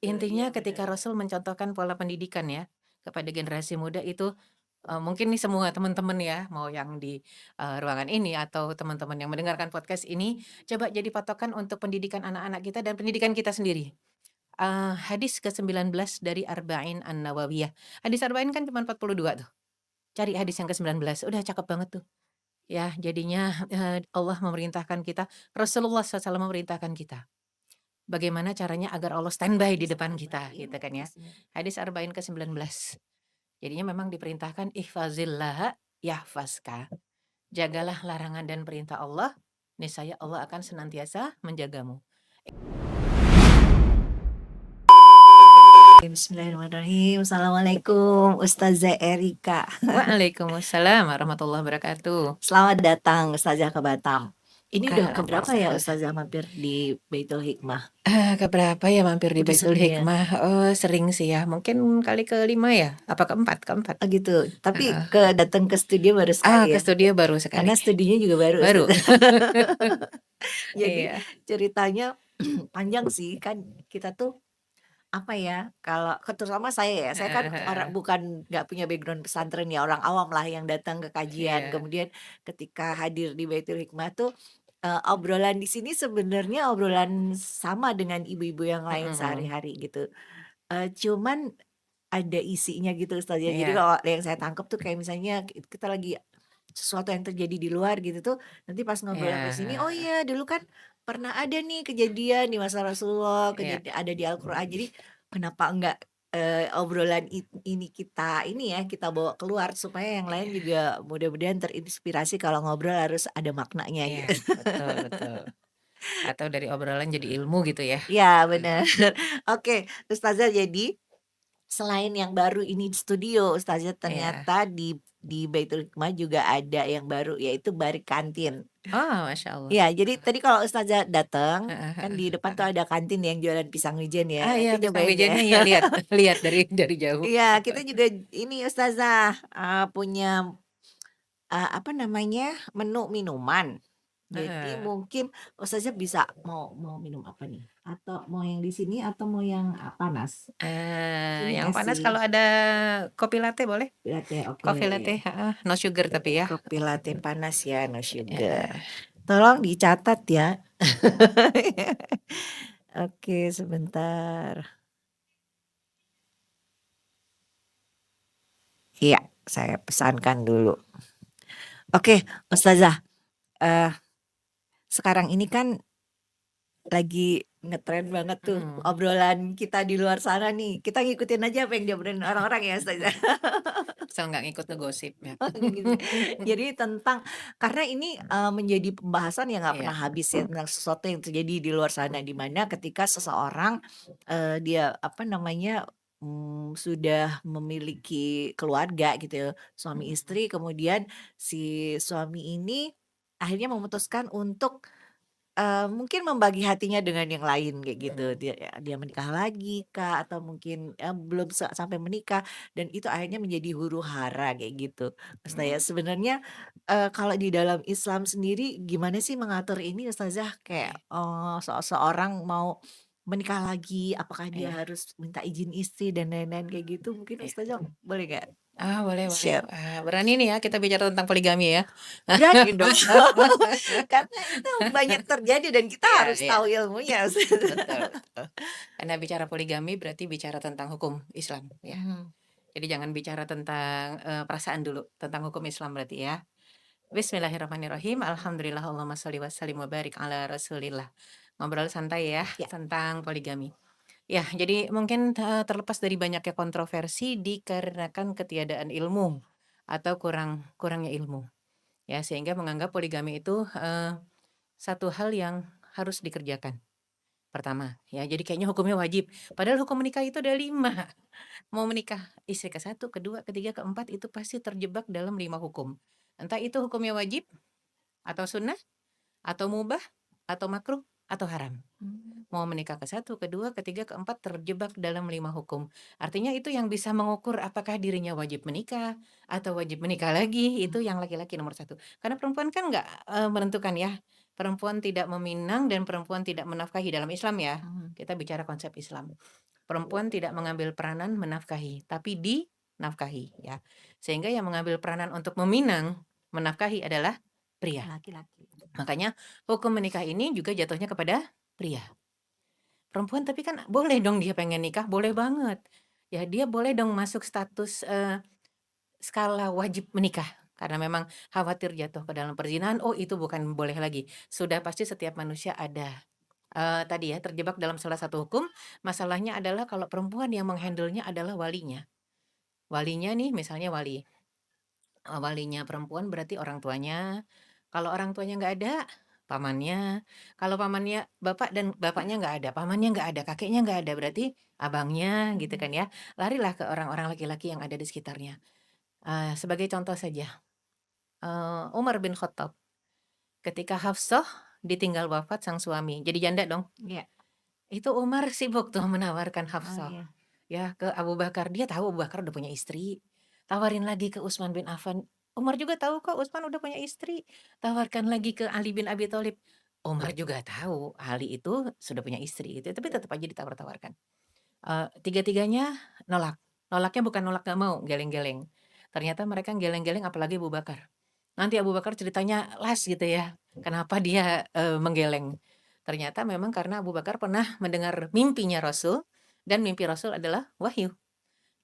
Iya Intinya benar. ketika Rasul mencontohkan pola pendidikan ya, kepada generasi muda itu, mungkin nih semua teman-teman ya, mau yang di, ruangan ini atau teman-teman yang mendengarkan podcast ini, coba jadi patokan untuk pendidikan anak-anak kita dan pendidikan kita sendiri. Hadis ke-19 dari Arba'in An-Nawawiyah. Hadis Arba'in kan cuma 42 tuh, cari hadis yang ke-19, udah cakep banget tuh. Ya, jadinya, Allah memerintahkan kita, Rasulullah SAW memerintahkan kita. Bagaimana caranya agar Allah standby di Hadis depan kita, Arba'in gitu kan ya. ke-9. Hadis Arba'in ke-19. Jadinya memang diperintahkan ihfazillaha yahfazka. Jagalah larangan dan perintah Allah, niscaya Allah akan senantiasa menjagamu. Bismillahirrahmanirrahim. Assalamualaikum Ustazah Erika. Waalaikumsalam warahmatullahi wabarakatuh. Selamat datang Ustazah ke Batam. Ini udah Ahlan wa keberapa ya sahlan. Ustazah mampir di Baitul Hikmah? Keberapa ya mampir di Udah Baitul sering ya? Hikmah? Oh, sering sih ya, mungkin kali ke-5 ya? Apa keempat? Keempat. Oh gitu. Tapi Heeh. datang ke studio baru sekali Ke ya? studio baru sekali. Karena studionya juga baru Baru. Ustazah. Jadi Iya. ceritanya panjang sih kan kita tuh apa ya, kalau terutama saya Heeh kan orang heeh. bukan nggak punya background pesantren ya, orang awam lah yang datang ke kajian. Iya. Kemudian ketika hadir di Baitul Hikmah tuh, obrolan di sini sebenarnya obrolan sama dengan ibu-ibu yang lain Mhm. sehari-hari gitu, cuman ada isinya gitu Ustazah. Jadi Iya. kalau yang saya tangkep tuh kayak misalnya kita lagi sesuatu yang terjadi di luar gitu tuh, nanti pas ngobrol sampai sini, "Oh Iya. iya dulu kan pernah ada nih kejadian di masa Rasulullah, Iya. ada di Al-Qur'an." Jadi kenapa enggak, obrolan ini kita ini ya, kita bawa keluar supaya yang lain Iya. juga mudah-mudahan terinspirasi kalau ngobrol harus ada maknanya Iya, gitu. betul betul. Atau dari obrolan jadi ilmu gitu ya. Iya bener. Oke, Ustazah jadi selain yang baru ini di studio, Ustazah Iya. ternyata di Baitul Hikmah juga ada yang baru yaitu Barik Kantin. Oh, Masya Allah. Iya, jadi tadi kalau Ustazah dateng, Heeh kan heeh di depan tuh heeh. ada kantin yang jualan pisang wijen ya, Iya, nanti pisang nyobain ya. wijennya ya lihat lihat dari jauh. Iya, kita juga ini Ustazah, punya, apa namanya, menu minuman. Jadi Heeh. mungkin Ustazah bisa mau mau minum apa nih? Atau mau yang di sini atau mau yang, panas? Ini Yang es panas sih, kalau ada kopi latte boleh? latte, oke. Coffee latte, heeh, no sugar tapi ya. Kopi latte panas ya, no sugar. Heeh. Tolong dicatat ya. Oke, sebentar. Iya, saya pesankan dulu. Oke, Ustazah, eee, sekarang ini kan lagi ngetren banget tuh Mhm. obrolan kita di luar sana nih. Kita ngikutin aja apa yang diobrolin orang-orang ya, Ustazah. Asal nggak ngikut ngegosip ya. Oh, gitu. Jadi tentang karena ini, menjadi pembahasan yang nggak Iya. pernah habis ya tentang sesuatu yang terjadi di luar sana, di mana ketika seseorang, dia apa namanya, sudah memiliki keluarga gitu ya, suami Mhm. istri, kemudian si suami ini akhirnya memutuskan untuk mungkin membagi hatinya dengan yang lain kayak gitu. Mhm. Dia menikah lagi kah, atau mungkin, belum sampai menikah dan itu akhirnya menjadi huru-hara kayak gitu. Ustazah, ya Mhm. sebenarnya, kalau di dalam Islam sendiri gimana sih mengatur ini Ustazah? Kayak, Oke. seseorang mau menikah lagi, apakah dia Iya harus minta izin istri dan lain-lain kayak gitu, mungkin iya. Ustazah boleh nggak Boleh boleh. share? Berani nih ya kita bicara tentang poligami ya. Berani dong, karena itu banyak terjadi dan kita Iya harus iya. tahu ilmunya. Betul betul. Karena bicara poligami berarti bicara tentang hukum Islam ya. Mhm. Jadi jangan bicara tentang, perasaan dulu, tentang hukum Islam berarti ya. Bismillahirrahmanirrahim. Alhamdulillah, Allahumma sholli wa sallim wa barik ala Rasulillah. Ngobrol santai ya Ya, tentang poligami. Ya, jadi mungkin, terlepas dari banyaknya kontroversi dikarenakan ketiadaan ilmu atau kurangnya ilmu, ya sehingga menganggap poligami itu, satu hal yang harus dikerjakan, pertama ya. Jadi kayaknya hukumnya wajib, padahal hukum menikah itu ada 5. Mau menikah istri ke-1, kedua, ketiga, keempat itu pasti terjebak dalam 5 hukum. Entah itu hukumnya wajib, atau sunnah, atau mubah, atau makruh, atau haram. mmm, Mau menikah ke-1, kedua, ketiga, keempat terjebak dalam 5 hukum. Artinya itu yang bisa mengukur apakah dirinya wajib menikah, atau wajib menikah lagi, itu yang laki-laki nomor 1. Karena perempuan kan nggak, menentukan ya, perempuan tidak meminang dan perempuan tidak menafkahi dalam Islam ya, mhm. kita bicara konsep Islam. Perempuan tidak mengambil peranan menafkahi, tapi dinafkahi, ya. Sehingga yang mengambil peranan untuk meminang, menafkahi adalah pria. Laki-laki. Makanya hukum menikah ini juga jatuhnya kepada pria. Perempuan tapi kan boleh dong dia pengen nikah, boleh banget. Ya dia boleh dong masuk status, skala wajib menikah, karena memang khawatir jatuh ke dalam perzinahan, oh itu bukan boleh lagi. Sudah pasti setiap manusia ada, tadi ya, terjebak dalam salah satu hukum, masalahnya adalah kalau perempuan yang menghandle-nya adalah walinya. Walinya nih misalnya walinya perempuan berarti orang tuanya, kalau orang tuanya nggak ada, pamannya, kalau pamannya bapak dan bapaknya nggak ada, pamannya nggak ada, kakeknya nggak ada, berarti abangnya gitu Mhm. kan ya. Larilah ke orang-orang laki-laki yang ada di sekitarnya. Sebagai contoh saja, Umar bin Khattab ketika Hafsah ditinggal wafat sang suami, jadi janda dong. Iya. Itu Umar sibuk tuh menawarkan Oh, Hafsah, iya. ya ke Abu Bakar. Dia tahu Abu Bakar udah punya istri, tawarin lagi ke Utsman bin Affan. Umar juga tahu kok Utsman udah punya istri, tawarkan lagi ke Ali bin Abi Thalib. Umar juga tahu Ali itu sudah punya istri gitu, tapi tetap aja ditawar-tawarkan. Tiga-tiganya nolak. Nolaknya bukan nolak nggak mau, geleng-geleng. Ternyata mereka geleng-geleng apalagi Abu Bakar. Nanti Abu Bakar ceritanya las gitu ya, kenapa dia, menggeleng. Ternyata memang karena Abu Bakar pernah mendengar mimpinya Rasul, dan mimpi Rasul adalah wahyu.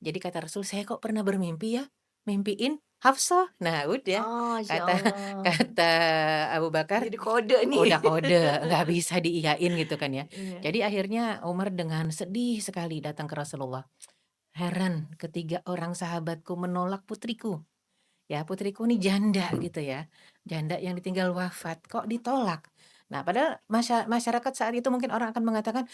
Jadi kata Rasul, "Saya kok pernah bermimpi ya, mimpiin Hafsah." Nah udah, Oh, Masya kata Allah. kata Abu Bakar, Jadi kode nih. udah kode, nggak bisa diiyain gitu kan ya. Iya. Jadi akhirnya Umar dengan sedih sekali datang ke Rasulullah. "Heran ketiga orang sahabatku menolak putriku. Ya putriku nih janda gitu ya, janda yang ditinggal wafat, kok ditolak?" Nah padahal masyarakat saat itu mungkin orang akan mengatakan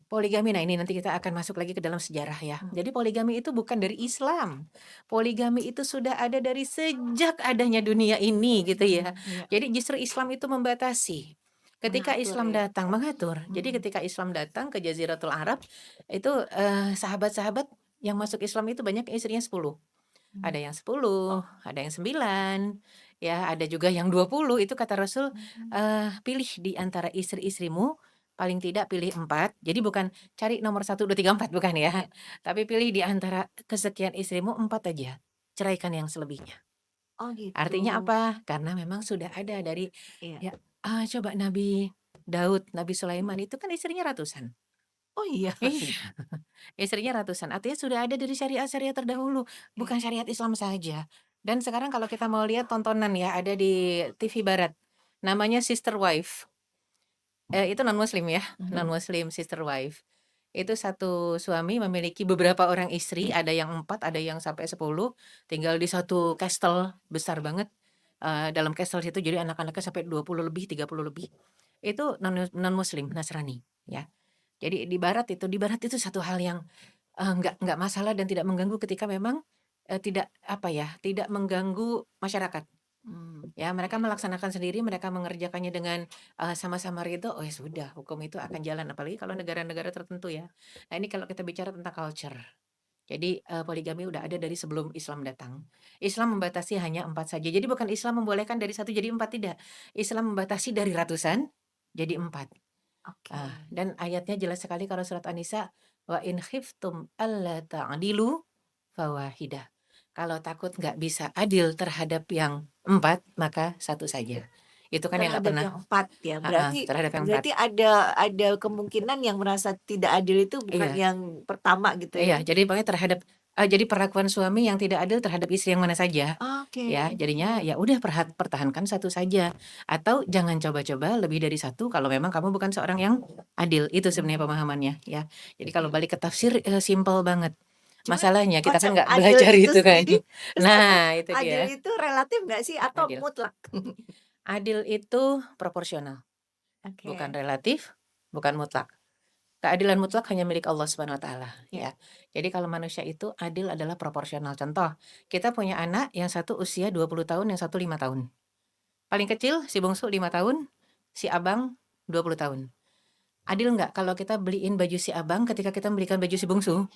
poligami, nah ini nanti kita akan masuk lagi ke dalam sejarah ya. Mhm. Jadi poligami itu bukan dari Islam. Poligami itu sudah ada dari sejak adanya dunia ini gitu ya. Iya. Jadi justru Islam itu membatasi. Ketika Mengatur Islam ya. datang mengatur. Jadi Mhm. ketika Islam datang ke Jaziratul Arab itu sahabat-sahabat yang masuk Islam itu banyak yang istrinya 10. Mmm. Ada yang 10, Oh. ada yang 9, ya ada juga yang 20. Itu kata Rasul, Mhm. pilih di antara istri-istrimu, paling tidak pilih 4. Jadi bukan cari nomor 1, 2, 3, 4 bukan ya. Iya. Tapi pilih di antara kesekian istrimu 4 aja, ceraikan yang selebihnya. Oh, gitu. Artinya apa? Karena memang sudah ada dari Iya. ya, coba Nabi Daud, Nabi Sulaiman itu kan istrinya ratusan. Oh, iya? Iya, istrinya ratusan, artinya sudah ada dari syariat-syariat terdahulu, Iya. bukan syariat Islam saja. Dan sekarang kalau kita mau lihat tontonan ya, ada di TV barat, namanya Sister Wife. Itu non-muslim ya, Mhm. non-muslim Sister Wife. Itu satu suami memiliki beberapa orang istri, ada yang 4, ada yang sampai 10, tinggal di satu castle besar banget, dalam castle situ jadi anak-anaknya sampai 20 lebih, 30 lebih. Itu non-muslim, Nasrani, ya. Jadi di barat itu satu hal yang, nggak masalah dan tidak mengganggu ketika memang, tidak apa ya, tidak mengganggu masyarakat. Mmm. Ya mereka Iya. melaksanakan sendiri, mereka mengerjakannya dengan, sama-sama ridho, oh ya sudah hukum itu akan jalan, apalagi kalau negara-negara tertentu ya. Nah ini kalau kita bicara tentang culture. Jadi, poligami udah ada dari sebelum Islam datang. Islam membatasi hanya 4 saja, jadi bukan Islam membolehkan dari 1 jadi 4 tidak. Islam membatasi dari ratusan jadi 4. Oke. Dan ayatnya jelas sekali kalau surat An-Nisa, "Wa in khiftum alla ta'dilu fawahidah." Kalau takut nggak bisa adil terhadap yang 4, maka satu saja. Itu kan yang nggak Terhadap pernah yang 4 ya, berarti terhadap yang 4. berarti ada kemungkinan yang merasa tidak adil itu bukan Iya yang pertama gitu ya? iya, jadi pokoknya jadi perlakuan suami yang tidak adil terhadap istri yang mana saja. Oke. Ya, jadinya ya udah pertahankan satu saja, atau jangan coba-coba lebih dari satu kalau memang kamu bukan seorang yang adil, itu sebenarnya Mhm. pemahamannya ya. Jadi kalau Iya. balik ke tafsir, simpel banget. Cuman Masalahnya kita kan konsep nggak adil belajar itu itu kan. sendiri Nah itu adil dia, itu relatif nggak sih atau adil. mutlak? Adil itu proporsional, bukan Oke. relatif, bukan mutlak. Keadilan mutlak hanya milik Allah Subhanahu wa taala, Ya. ya. Jadi kalau manusia itu adil adalah proporsional. Contoh, kita punya anak yang satu usia 20 tahun, yang satu 5 tahun. Paling kecil si bungsu 5 tahun, si abang 20 tahun. Adil nggak kalau kita beliin baju si abang ketika kita belikan baju si bungsu?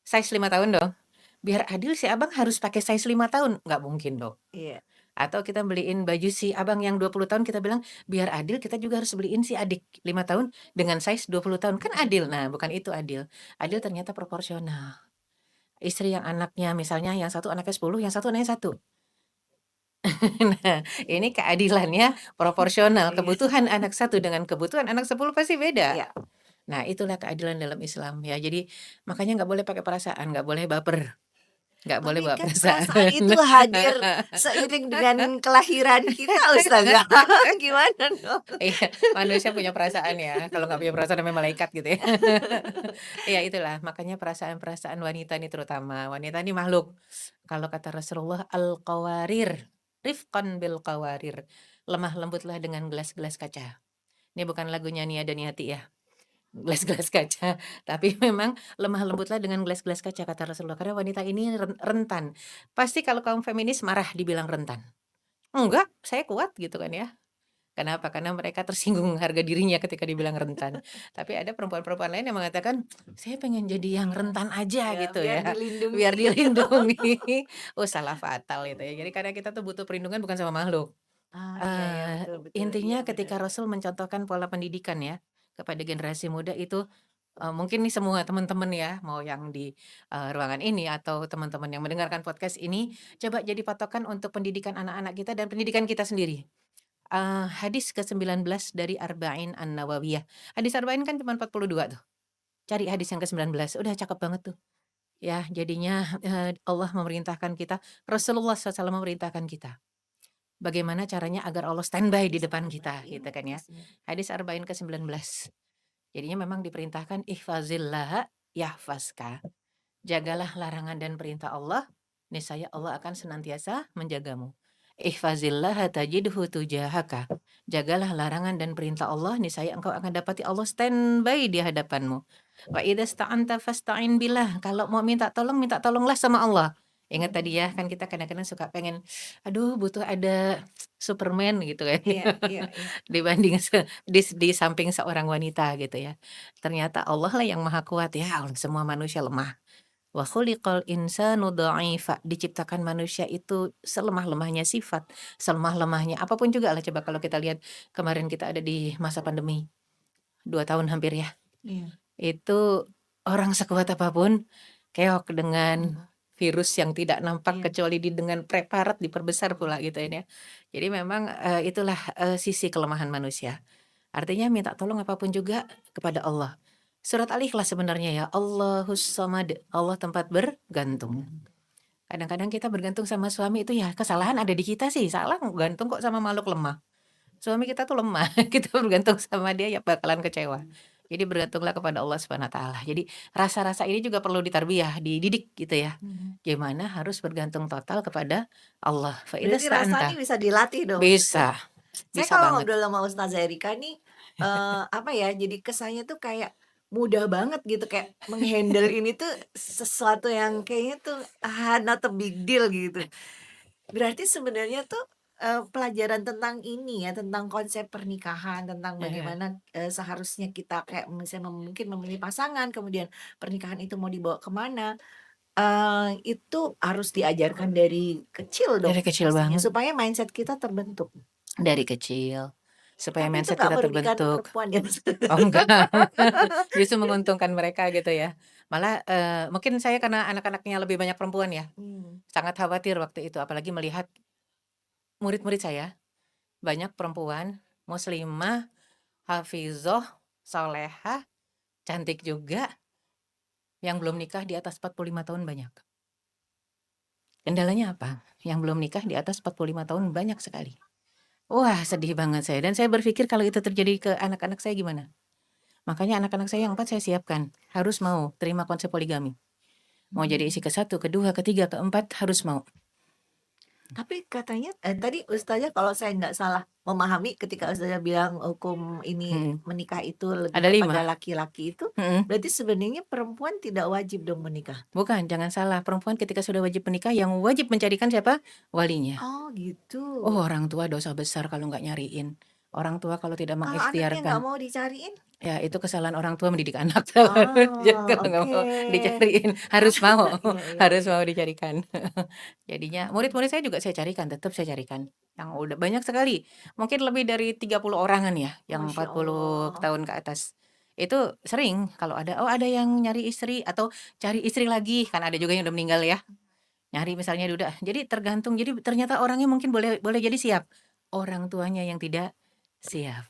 Size 5 tahun dong. Biar adil si abang harus pakai size 5 tahun? Nggak mungkin dong. Iya. Atau kita beliin baju si abang yang 20 tahun kita bilang, "Biar adil kita juga harus beliin si adik 5 tahun dengan size 20 tahun." Kan adil. Nah, bukan itu adil. Adil ternyata proporsional. Istri yang anaknya misalnya yang satu anaknya 10, yang satu anaknya satu. Nah, ini keadilannya proporsional. Iya, Kebutuhan anak satu dengan kebutuhan anak 10 pasti beda. iya. Nah, itulah keadilan dalam Islam ya. Jadi makanya nggak boleh pakai perasaan, nggak boleh baper, nggak boleh Tapi bawa kan perasaan. perasaan itu hadir seiring dengan kelahiran kita Ustazah. Gimana dong? Iya, manusia punya perasaan ya, kalau nggak punya perasaan namanya malaikat gitu ya. Iya itulah, makanya perasaan-perasaan wanita ini terutama, wanita ini makhluk, kalau kata Rasulullah, "Al-qawarir, rifqan bil qawarir." Lemah lembutlah dengan gelas-gelas kaca. Ini bukan lagunya Nia Daniati ya, gelas-gelas kaca, tapi memang lemah lembutlah dengan gelas-gelas kaca kata Rasulullah, karena wanita ini rentan. Pasti kalau kaum feminis marah dibilang rentan. "Enggak, saya kuat," gitu kan ya. Kenapa? Karena mereka tersinggung harga dirinya ketika dibilang rentan. Tapi ada perempuan-perempuan lain yang mengatakan, "Saya pengen jadi yang rentan aja," Ya, gitu biar ya, dilindungi biar gitu. dilindungi. Oh, salah fatal itu ya. Jadi karena kita tuh butuh perlindungan bukan sama makhluk. Ah, iya iya, betul betul, iya Intinya benar. ketika Rasul mencontohkan pola pendidikan ya, kepada generasi muda itu, mungkin nih semua teman-teman ya, mau yang di, ruangan ini atau teman-teman yang mendengarkan podcast ini, coba jadi patokan untuk pendidikan anak-anak kita dan pendidikan kita sendiri. Hadis ke-19 dari Arba'in An-Nawawiyah. Hadis Arba'in kan cuma 42 tuh, cari hadis yang ke-19, udah cakep banget tuh. Ya, jadinya, Allah memerintahkan kita, Rasulullah SAW memerintahkan kita, bagaimana caranya agar Allah standby di depan kita, Standby, gitu kan ya. maksudnya. Hadis Arba'in ke-19, jadinya memang diperintahkan, ihfazillaha yahfazka, jagalah larangan dan perintah Allah, niscaya Allah akan senantiasa menjagamu. Ihfazillaha tajidhu tujahaka. Jagalah larangan dan perintah Allah, niscaya engkau akan dapati Allah standby di hadapanmu. Wa idza sta'anta fasta'in billah. Kalau mau minta tolonglah sama Allah. Ingat tadi ya, kan kita kadang-kadang suka pengen, aduh butuh ada Superman gitu kan ya, Iya iya iya. dibanding di samping seorang wanita gitu ya. Ternyata Allah lah yang maha kuat ya, semua manusia lemah. Wa khuliqal insanu dha'ifa, diciptakan manusia itu selemah-lemahnya sifat, selemah-lemahnya apapun juga lah coba kalau kita lihat kemarin kita ada di masa pandemi, 2 tahun hampir ya, Iya. itu orang sekuat apapun keok dengan Mhm, virus yang tidak nampak iya. kecuali dengan preparat diperbesar pula gitu ya. Jadi memang, itulah, sisi kelemahan manusia. Artinya minta tolong apapun juga kepada Allah. Surat Al-Ikhlas sebenarnya ya, Allahus Samad, Allah tempat bergantung. Kadang-kadang kita bergantung sama suami itu ya kesalahan ada di kita sih, salah gantung kok sama makhluk lemah. Suami kita tuh lemah, kita bergantung sama dia ya bakalan kecewa. Jadi bergantunglah kepada Allah Subhanahu wa taala. Jadi rasa-rasa ini juga perlu ditarbiyah, dididik gitu ya. Mhm. Gimana harus bergantung total kepada Allah. Fa idza Berarti rasa ini sta'anta, bisa dilatih dong? bisa, Saya bisa kalau banget. ngobrol sama Ustazah Erika nih, apa ya, jadi kesannya tuh kayak mudah banget gitu, kayak meng-handle ini tuh sesuatu yang kayaknya tuh, not a big deal gitu. Berarti sebenarnya tuh, pelajaran tentang ini ya, tentang konsep pernikahan, tentang Heeh. bagaimana, seharusnya kita kayak misalnya mungkin memilih pasangan, kemudian pernikahan itu mau dibawa kemana, itu harus diajarkan dari kecil Dari dong kecil pastinya, banget. supaya mindset kita terbentuk. Dari kecil, supaya Tapi itu mindset nggak kita merugikan terbentuk. perempuan ya? Oh enggak, justru menguntungkan mereka gitu ya. Malah, mungkin saya karena anak-anaknya lebih banyak perempuan ya, Mmm, sangat khawatir waktu itu apalagi melihat murid-murid saya, banyak perempuan, muslimah, hafizah, sholehah, cantik juga, yang belum nikah di atas 45 tahun banyak. Kendalanya apa? Yang belum nikah di atas 45 tahun banyak sekali. Wah sedih banget saya dan saya berpikir kalau itu terjadi ke anak-anak saya gimana? Makanya anak-anak saya yang 4 saya siapkan, harus mau terima konsep poligami. Mau jadi istri mhm. ke-1, ke-2, ke-3, ke-4 harus mau. Tapi katanya, tadi Ustazah kalau saya nggak salah memahami ketika Ustazah bilang hukum ini Mhm, menikah itu lebih ada 5, kepada laki-laki itu, mhm, berarti sebenarnya perempuan tidak wajib dong menikah? bukan jangan salah perempuan ketika sudah wajib menikah yang wajib mencarikan siapa? Walinya. Oh gitu. Oh orang tua dosa besar kalau nggak nyariin. Orang tua kalau tidak Kalau anaknya nggak mengikhtiarkan, mau dicariin? ya itu kesalahan orang tua mendidik anak. Jadi Oh, kalau nggak oke. mau dicariin, harus mau Iya iya harus iya. mau dicarikan. Jadinya Mhm. murid-murid saya juga saya carikan, tetap saya carikan. Yang udah banyak sekali, mungkin lebih dari 30 orangan ya, yang Masya 40 Allah. tahun ke atas. Itu sering kalau ada, oh ada yang nyari istri atau cari istri lagi, kan ada juga yang udah meninggal ya, nyari misalnya udah jadi tergantung, jadi ternyata orangnya mungkin boleh boleh jadi siap, orang tuanya yang tidak siap.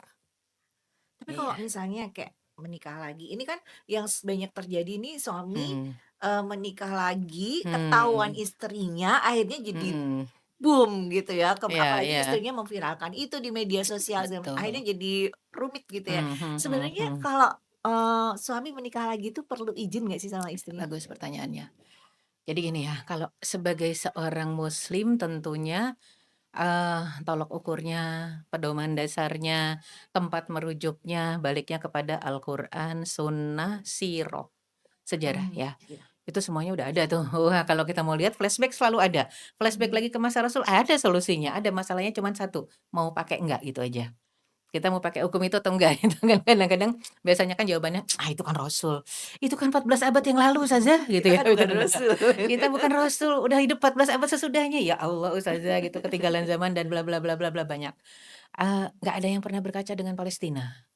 Tapi kalau Iya, misalnya kayak menikah lagi, ini kan yang banyak terjadi nih suami, mhm, menikah lagi, ketahuan mhm, istrinya, akhirnya jadi mhm, boom gitu ya, iya apalagi iya, istrinya memviralkan itu di media sosial dan akhirnya betul, jadi rumit gitu ya. mhm mhm Sebenarnya mhm. kalau, suami menikah lagi itu perlu izin nggak sih sama istrinya? Bagus pertanyaannya. Jadi gini ya, kalau sebagai seorang muslim tentunya, tolok ukurnya, pedoman dasarnya, tempat merujuknya, baliknya kepada Al-Qur'an, sunnah, sirah, sejarah Mmm, ya. iya. Itu semuanya udah ada tuh. Wah, kalau kita mau lihat flashback selalu ada. Flashback Mhm. lagi ke masa Rasul ada solusinya, ada masalahnya cuman satu, mau pakai enggak, gitu aja. Kita mau pakai hukum itu atau enggak gitu kan, kadang-kadang biasanya kan jawabannya, "Ah, itu kan Rasul, itu kan 14 abad yang lalu Ustazah," gitu Kita ya. kan bukan rasul. Kita bukan Rasul, udah hidup 14 abad sesudahnya. Ya Allah Ustazah gitu, ketinggalan zaman dan bla bla bla bla bla banyak. Nggak ada yang pernah berkaca dengan Palestina.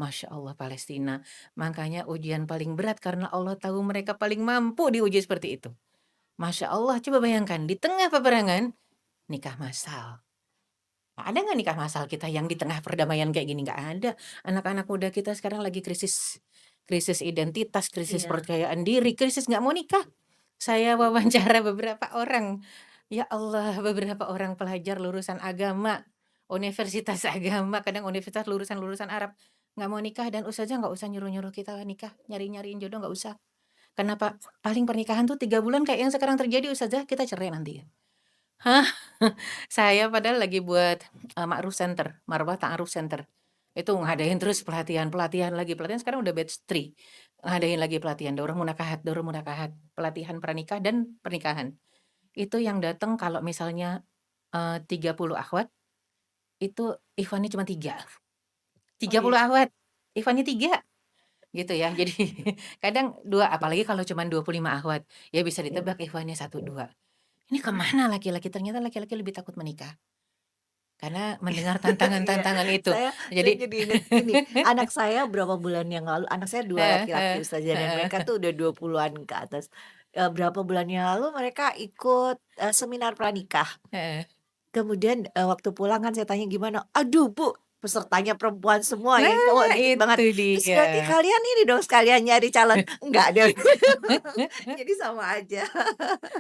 Masya Allah Palestina, makanya ujian paling berat karena Allah tahu mereka paling mampu diuji seperti itu. Masya Allah, coba bayangkan di tengah peperangan, nikah massal. Ada nggak nikah massal kita yang di tengah perdamaian kayak gini? Nggak ada. Anak-anak muda kita sekarang lagi krisis krisis identitas, krisis Iya. percayaan diri, krisis nggak mau nikah. Saya wawancara beberapa orang, ya Allah, beberapa orang pelajar lulusan agama, universitas agama, kadang universitas lulusan-lulusan Arab, nggak mau nikah dan ustazah nggak usah nyuruh-nyuruh kita nikah, nyari-nyariin jodoh nggak usah. Kenapa? Paling pernikahan tuh 3 bulan kayak yang sekarang terjadi ustazah, kita cerai nanti. Hah? Saya padahal lagi buat, Ma'ruf Center, Marwah Ta'aruf Center. Itu ngadain terus pelatihan pelatihan lagi, pelatihan sekarang udah batch 3, ngadain lagi pelatihan Daurah Munakahat, pelatihan pranikah dan pernikahan. Itu yang datang kalau misalnya, 30 akhwat, itu ikhwannya cuma 3, Oh iya. 30 akhwat, ikhwannya 3 gitu ya. Jadi kadang 2 apalagi kalau cuman 25 akhwat, ya bisa Iya. ditebak ikhwannya 1, 2. Ini kemana laki-laki? Ternyata laki-laki lebih takut menikah, karena mendengar Iya, tantangan-tantangan itu. saya Jadi jadi inget ini, anak saya berapa bulan yang lalu anak saya 2 heeh laki-laki heeh, Ustazah dan mereka heeh tuh udah 20-an ke atas. Berapa bulan yang lalu mereka ikut, seminar pranikah. heeh. Kemudian, waktu pulang kan saya tanya, "Gimana?" "Aduh Bu, pesertanya perempuan semua, yang cowok Nah, dikit banget." itu "Terus dia. berarti kalian ini dong sekalian nyari calon?" "Enggak," dia jadi sama aja.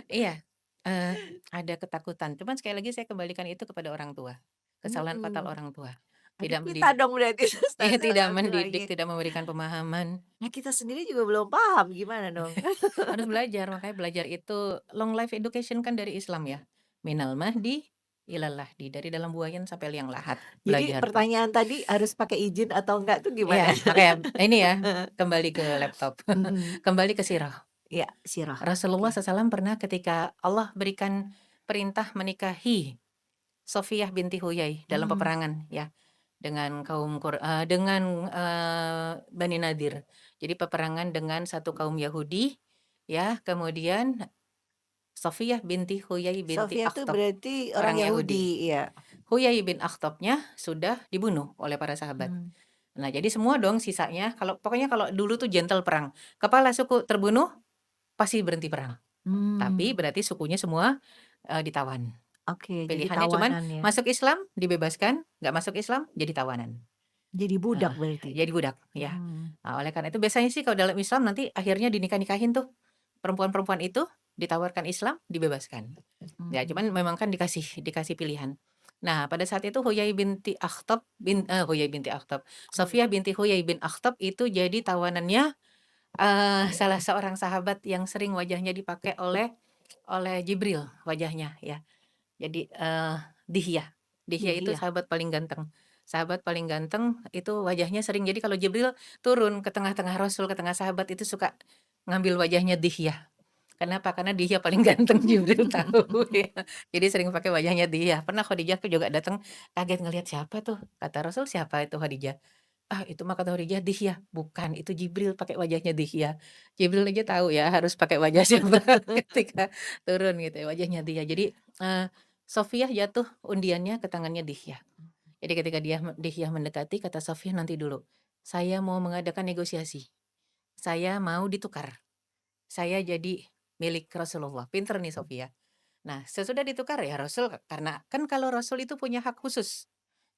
Iya, eee, ada ketakutan, cuman sekali lagi saya kembalikan itu kepada orang tua, kesalahan fatal Mhm. orang tua. Ada Tidak kita mendidik, dong berarti iya Ustazah tidak mendidik, laki-laki. tidak memberikan pemahaman. Nah kita sendiri juga belum paham, gimana dong? Harus belajar, makanya belajar itu long life education kan dari Islam ya. Minal mahdi ilal lahdi, dari dalam buayan sampai liang lahat, Jadi belajar tuh. pertanyaan tadi harus pakai izin atau enggak tuh Iya, gimana? makanya ini ya, kembali ke laptop, Mhm. kembali ke sirah. Iya, sirah, oke. Rasulullah SAW pernah ketika Allah berikan perintah menikahi Sofiyah binti Huyai dalam Mmm, peperangan ya, dengan, Bani Nadir. Jadi peperangan dengan satu kaum Yahudi ya, kemudian Sofiyah binti Huyai binti Sofia tuh Akhtab, berarti orang orang Yahudi. Yahudi, iya. Huyai bin Akhtabnya sudah dibunuh oleh para sahabat. Mmm, Nah, jadi semua dong sisanya kalau pokoknya kalau dulu tuh gentle perang, kepala suku terbunuh, pasti berhenti perang. Tapi mmm, berarti sukunya semua, ditawan. oke jadi Pilihannya cuman tawanan ya, masuk Islam dibebaskan, nggak masuk Islam jadi tawanan. jadi budak Heeh, berarti? jadi budak, ya. Mhm, Oleh karena itu biasanya sih kalau dalam Islam nanti akhirnya dinikah-nikahin tuh, perempuan-perempuan itu ditawarkan Islam, dibebaskan. Ya mhm. cuman memang kan dikasih dikasih pilihan. Nah pada saat itu Huyai binti Akhtab, Oh ya, Sofiyah binti Huyai bin Akhtab itu jadi tawanannya, salah seorang sahabat yang sering wajahnya dipakai oleh Jibril wajahnya ya. Jadi, Dihyah. Dihyah itu iya. sahabat paling ganteng itu wajahnya sering jadi kalau Jibril turun ke tengah-tengah Rasul, ke tengah sahabat itu suka ngambil wajahnya Dihyah. Kenapa? Karena dia paling ganteng, Jibril tahu ya. Jadi sering pakai wajahnya dia. Pernah Khadijah tuh juga datang kaget ngelihat, "Siapa tuh?" Kata Rasul, "Siapa itu Khadijah?" "Ah, itu mah," kata Khadijah, "Dihya." "Bukan, itu Jibril pakai wajahnya Dihya." Jibril aja tahu ya harus pakai wajah siapa ketika turun gitu ya, wajahnya Dihya. Jadi, Sofiyah jatuh undiannya ke tangannya Dihya. Jadi ketika Dihya mendekati, kata Sofiyah, "Nanti dulu, saya mau mengadakan negosiasi. Saya mau ditukar. Saya jadi milik Rasulullah." Pinter nih Sofia. Nah, sesudah ditukar ya Rasul karena kan kalau Rasul itu punya hak khusus.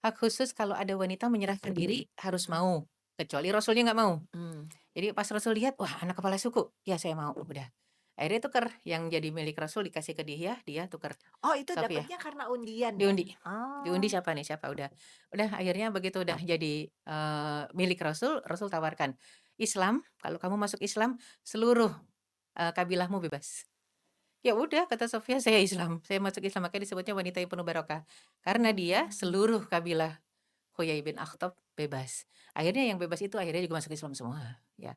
Hak khusus kalau ada wanita menyerahkan diri harus mau, kecuali Rasulnya nggak mau. Mmm. Jadi pas Rasul lihat, wah anak kepala suku, ya saya mau, udah. Akhirnya tuker, yang jadi milik Rasul dikasih ke dia tuker, Oh, itu Sofia. dapatnya karena undian ya? Diundi diundi Oh. siapa nih, siapa, udah akhirnya begitu udah jadi, milik Rasul, Rasul tawarkan, "Islam, kalau kamu masuk Islam, seluruh, kabilahmu bebas." Ya udah kata Sofia, "Saya Islam, saya masuk Islam." Makanya disebutnya wanita yang penuh barokah. Karena dia Mmm. seluruh kabilah Huyai bin Akhtab bebas. Akhirnya yang bebas itu akhirnya juga masuk Islam semua, ya.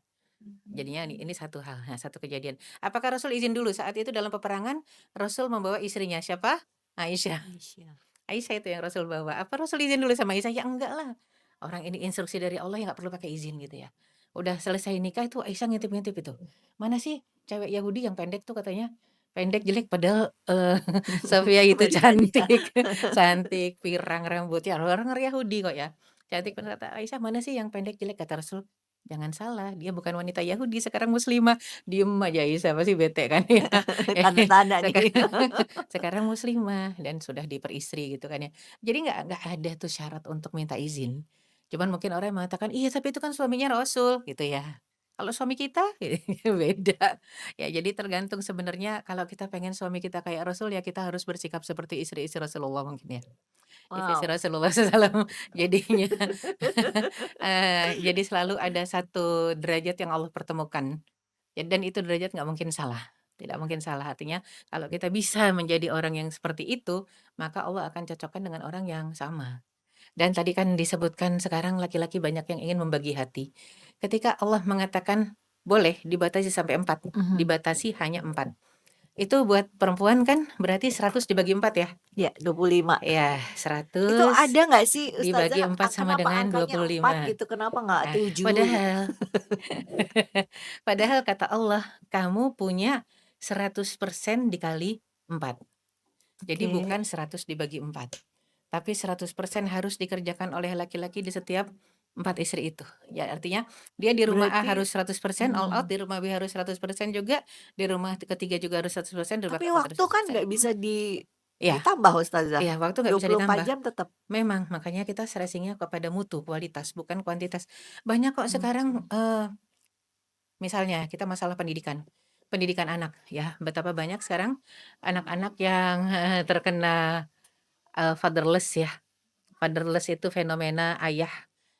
Jadinya ini satu hal, nah satu kejadian. Apakah Rasul izin dulu? Saat itu dalam peperangan, Rasul membawa istrinya, siapa? Aisyah. Aisyah. Aisyah itu yang Rasul bawa. Apa Rasul izin dulu sama Aisyah? Ya enggak lah. Orang ini instruksi dari Allah ya nggak perlu pakai izin gitu ya. Udah selesai nikah itu Aisyah ngintip-ngintip itu. Mana sih cewek Yahudi yang pendek tuh katanya. Pendek jelek padahal Sofia itu Wanita dia. cantik. Cantik, pirang rambutnya. Orang Yahudi kok ya. Cantik bener kata Aisyah, mana sih yang pendek jelek kata Rasul. Jangan salah, dia bukan wanita Yahudi, sekarang muslimah. Diem aja Aisyah, pasti bete kan ya. Tanda-tanda nih. Sekarang sekarang muslimah dan sudah diperistri gitu kan ya. Jadi nggak ada tuh syarat untuk minta izin. Cuman mungkin orang yang mengatakan, "Iya tapi itu kan suaminya Rasul," gitu ya. Kalau suami kita beda. Ya jadi tergantung sebenarnya kalau kita pengen suami kita kayak Rasul ya kita harus bersikap seperti istri-istri Rasulullah mungkin ya. Istri-istri Wow. Rasulullah SAW jadinya, jadi selalu ada satu derajat yang Allah pertemukan. Ya dan itu derajat nggak mungkin salah, tidak mungkin salah. Artinya kalau kita bisa menjadi orang yang seperti itu, maka Allah akan cocokkan dengan orang yang sama. Dan tadi kan disebutkan sekarang laki-laki banyak yang ingin membagi hati. Ketika Allah mengatakan, boleh dibatasi sampai 4, Mhm. dibatasi hanya 4. Itu buat perempuan kan berarti 100 dibagi 4 ya? Ya, 25. Ya, Itu 100 ada nggak sih dibagi Ustazah, 4 sama kenapa dengan angkanya 4 25. gitu, kenapa nggak Nah, 7 gitu? padahal padahal kata Allah, kamu punya 100% dikali 4. Jadi Oke, bukan 100 dibagi 4, tapi 100% harus dikerjakan oleh laki-laki di setiap 4 istri itu. Ya artinya dia di rumah A berarti harus 100% all out, mhm, di rumah B harus 100% juga, di rumah ketiga juga harus 100%, di rumah tapi keempat harus waktu kan 100%. nggak bisa Iya ditambah Ustazah, iya, waktu nggak bisa 24 ditambah. jam tetap. Memang, makanya kita stressing-nya kepada mutu, kualitas, bukan kuantitas. Banyak kok sekarang, Mhm. misalnya kita masalah pendidikan, pendidikan anak ya, betapa banyak sekarang anak-anak yang, terkena, fatherless ya. Fatherless itu fenomena ayah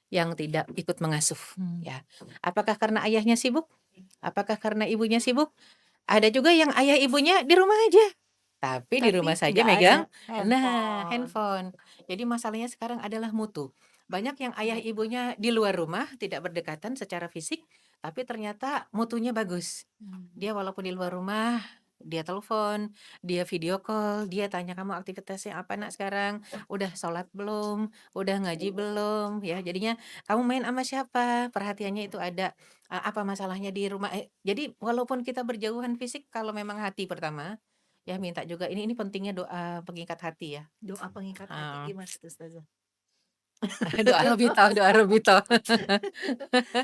yang tidak ikut mengasuh, Mmm. ya. Apakah karena ayahnya sibuk? Apakah karena ibunya sibuk? Ada juga yang ayah ibunya di rumah aja, tapi di Tapi rumah saja nggak ada megang handphone. handphone. Jadi masalahnya sekarang adalah mutu. Banyak yang ayah ibunya di luar rumah, tidak berdekatan secara fisik, tapi ternyata mutunya bagus. Mmm. Dia walaupun di luar rumah, dia telepon, dia video call, dia tanya, "Kamu aktivitasnya apa Nak sekarang? Udah sholat belum? Udah ngaji belum?" Ya, jadinya, "Kamu main sama siapa?" Perhatiannya itu ada, "Apa masalahnya di rumah?" Jadi walaupun kita berjauhan fisik, kalau memang hati pertama, ya minta juga ini pentingnya doa pengikat hati ya. Doa pengikat hati Heeh, gimana tuh Ustazah? doa robitoh doa robitoh.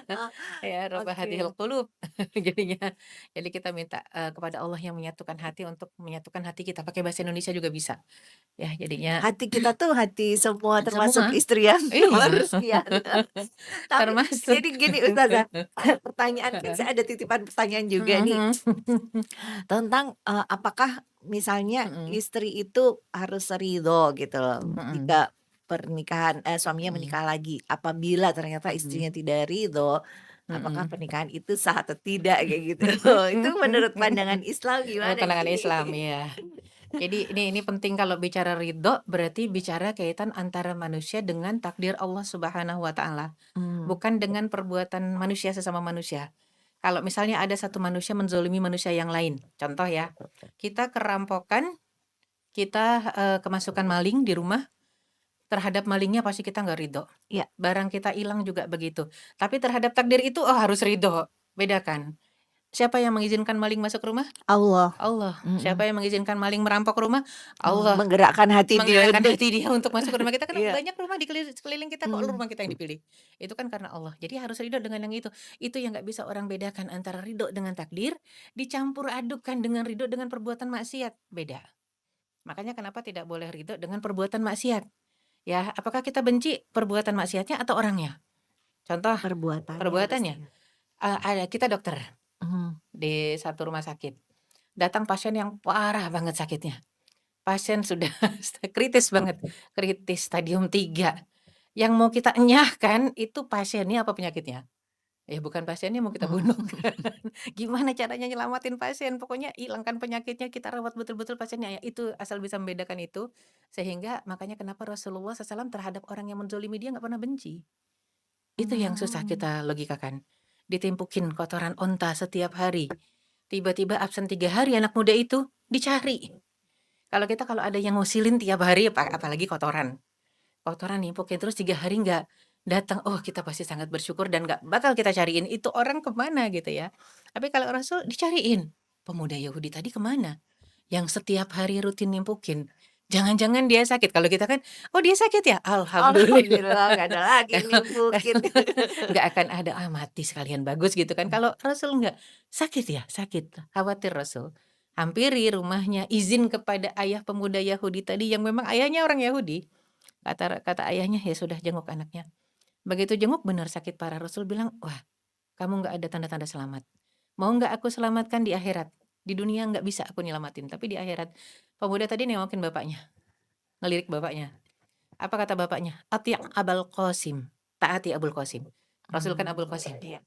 Oh, Ya, robah oke. hatihil qulub. Jadinya jadi kita minta, kepada Allah yang menyatukan hati untuk menyatukan hati kita, pakai bahasa Indonesia juga bisa. Ya, jadinya Hati kita tuh hati semua termasuk semua istri yang iya, nomor sekian. Tapi termasuk. jadi gini Ustazah, pertanyaan kan saya ada titipan pertanyaan juga nih, Mhm tentang, apakah misalnya mhm, istri itu harus ridho gitu loh mhm jika pernikahan suaminya mhm menikah lagi. Apabila ternyata mhm istrinya tidak ridho, apakah mhm. pernikahan itu sah atau tidak kayak gitu. Itu menurut pandangan Islam Oh, gimana pandangan nih? Islam, ya. Jadi ini penting kalau bicara ridho, berarti bicara kaitan antara manusia dengan takdir Allah Subhanahu wa taala, Mmm. bukan dengan perbuatan manusia sesama manusia. Kalau misalnya ada satu manusia menzolimi manusia yang lain, contoh ya, kita kerampokan, kita kemasukan maling di rumah, terhadap malingnya pasti kita nggak ridho. Iya. Barang kita hilang juga begitu. Tapi terhadap takdir itu, oh harus ridho. Bedakan. Siapa yang mengizinkan maling masuk rumah? Allah. Allah. Mhm. Siapa yang mengizinkan maling merampok rumah? Allah. Menggerakkan hati dia Menggerakkan untuk hati dia untuk masuk ke rumah kita, kan iya. banyak rumah di sekeliling kita, kok Mmm. rumah kita yang dipilih. Itu kan karena Allah. Jadi harus ridho dengan yang itu. Itu yang nggak bisa orang bedakan antara ridho dengan takdir, dicampur adukan dengan ridho dengan perbuatan maksiat. Beda. Makanya kenapa tidak boleh ridho dengan perbuatan maksiat. Ya, apakah kita benci perbuatan maksiatnya atau orangnya? Contoh, Perbuatannya perbuatannya. harusnya. Ada kita dokter Mhm. di satu rumah sakit. Datang pasien yang parah banget sakitnya. Pasien sudah kritis banget, kritis stadium 3. Yang mau kita enyahkan itu pasiennya apa penyakitnya? Ya bukan pasiennya mau kita bunuh kan. Gimana caranya nyelamatin pasien? Pokoknya hilangkan penyakitnya, kita rawat betul-betul pasiennya. Ya itu asal bisa membedakan itu. Sehingga makanya kenapa Rasulullah SAW terhadap orang yang menzolimi dia nggak pernah benci. Itu yang susah Mmm. kita logikakan. Ditimpukin kotoran onta setiap hari. Tiba-tiba absen 3 hari anak muda itu dicari. Kalau ada yang ngusilin tiap hari, apalagi kotoran. Kotoran nimpukin terus 3 hari nggak datang, oh kita pasti sangat bersyukur dan nggak bakal kita cariin itu orang kemana gitu ya. Tapi kalau Rasul dicariin, pemuda Yahudi tadi kemana? Yang setiap hari rutin nimpukin. Jangan-jangan dia sakit. Kalau kita kan, oh dia sakit ya? Alhamdulillah. Alhamdulillah nggak ada lagi Kalau nimpukin. nggak akan ada, mati sekalian bagus gitu kan. Kalau Rasul nggak, sakit ya? Sakit. Khawatir Rasul. Hampiri rumahnya, izin kepada ayah pemuda Yahudi tadi yang memang ayahnya orang Yahudi. Kata ayahnya, ya sudah jenguk anaknya. Begitu jenguk benar sakit parah. Rasul bilang, wah kamu nggak ada tanda-tanda selamat. Mau nggak aku selamatkan di akhirat? Di dunia nggak bisa aku nyelamatin, tapi di akhirat. Pemuda tadi nengokin bapaknya, ngelirik bapaknya. Apa kata bapaknya? Ati' Abul Qasim. Taati Abul Qasim. Rasul kan Abul Qasim. Iya.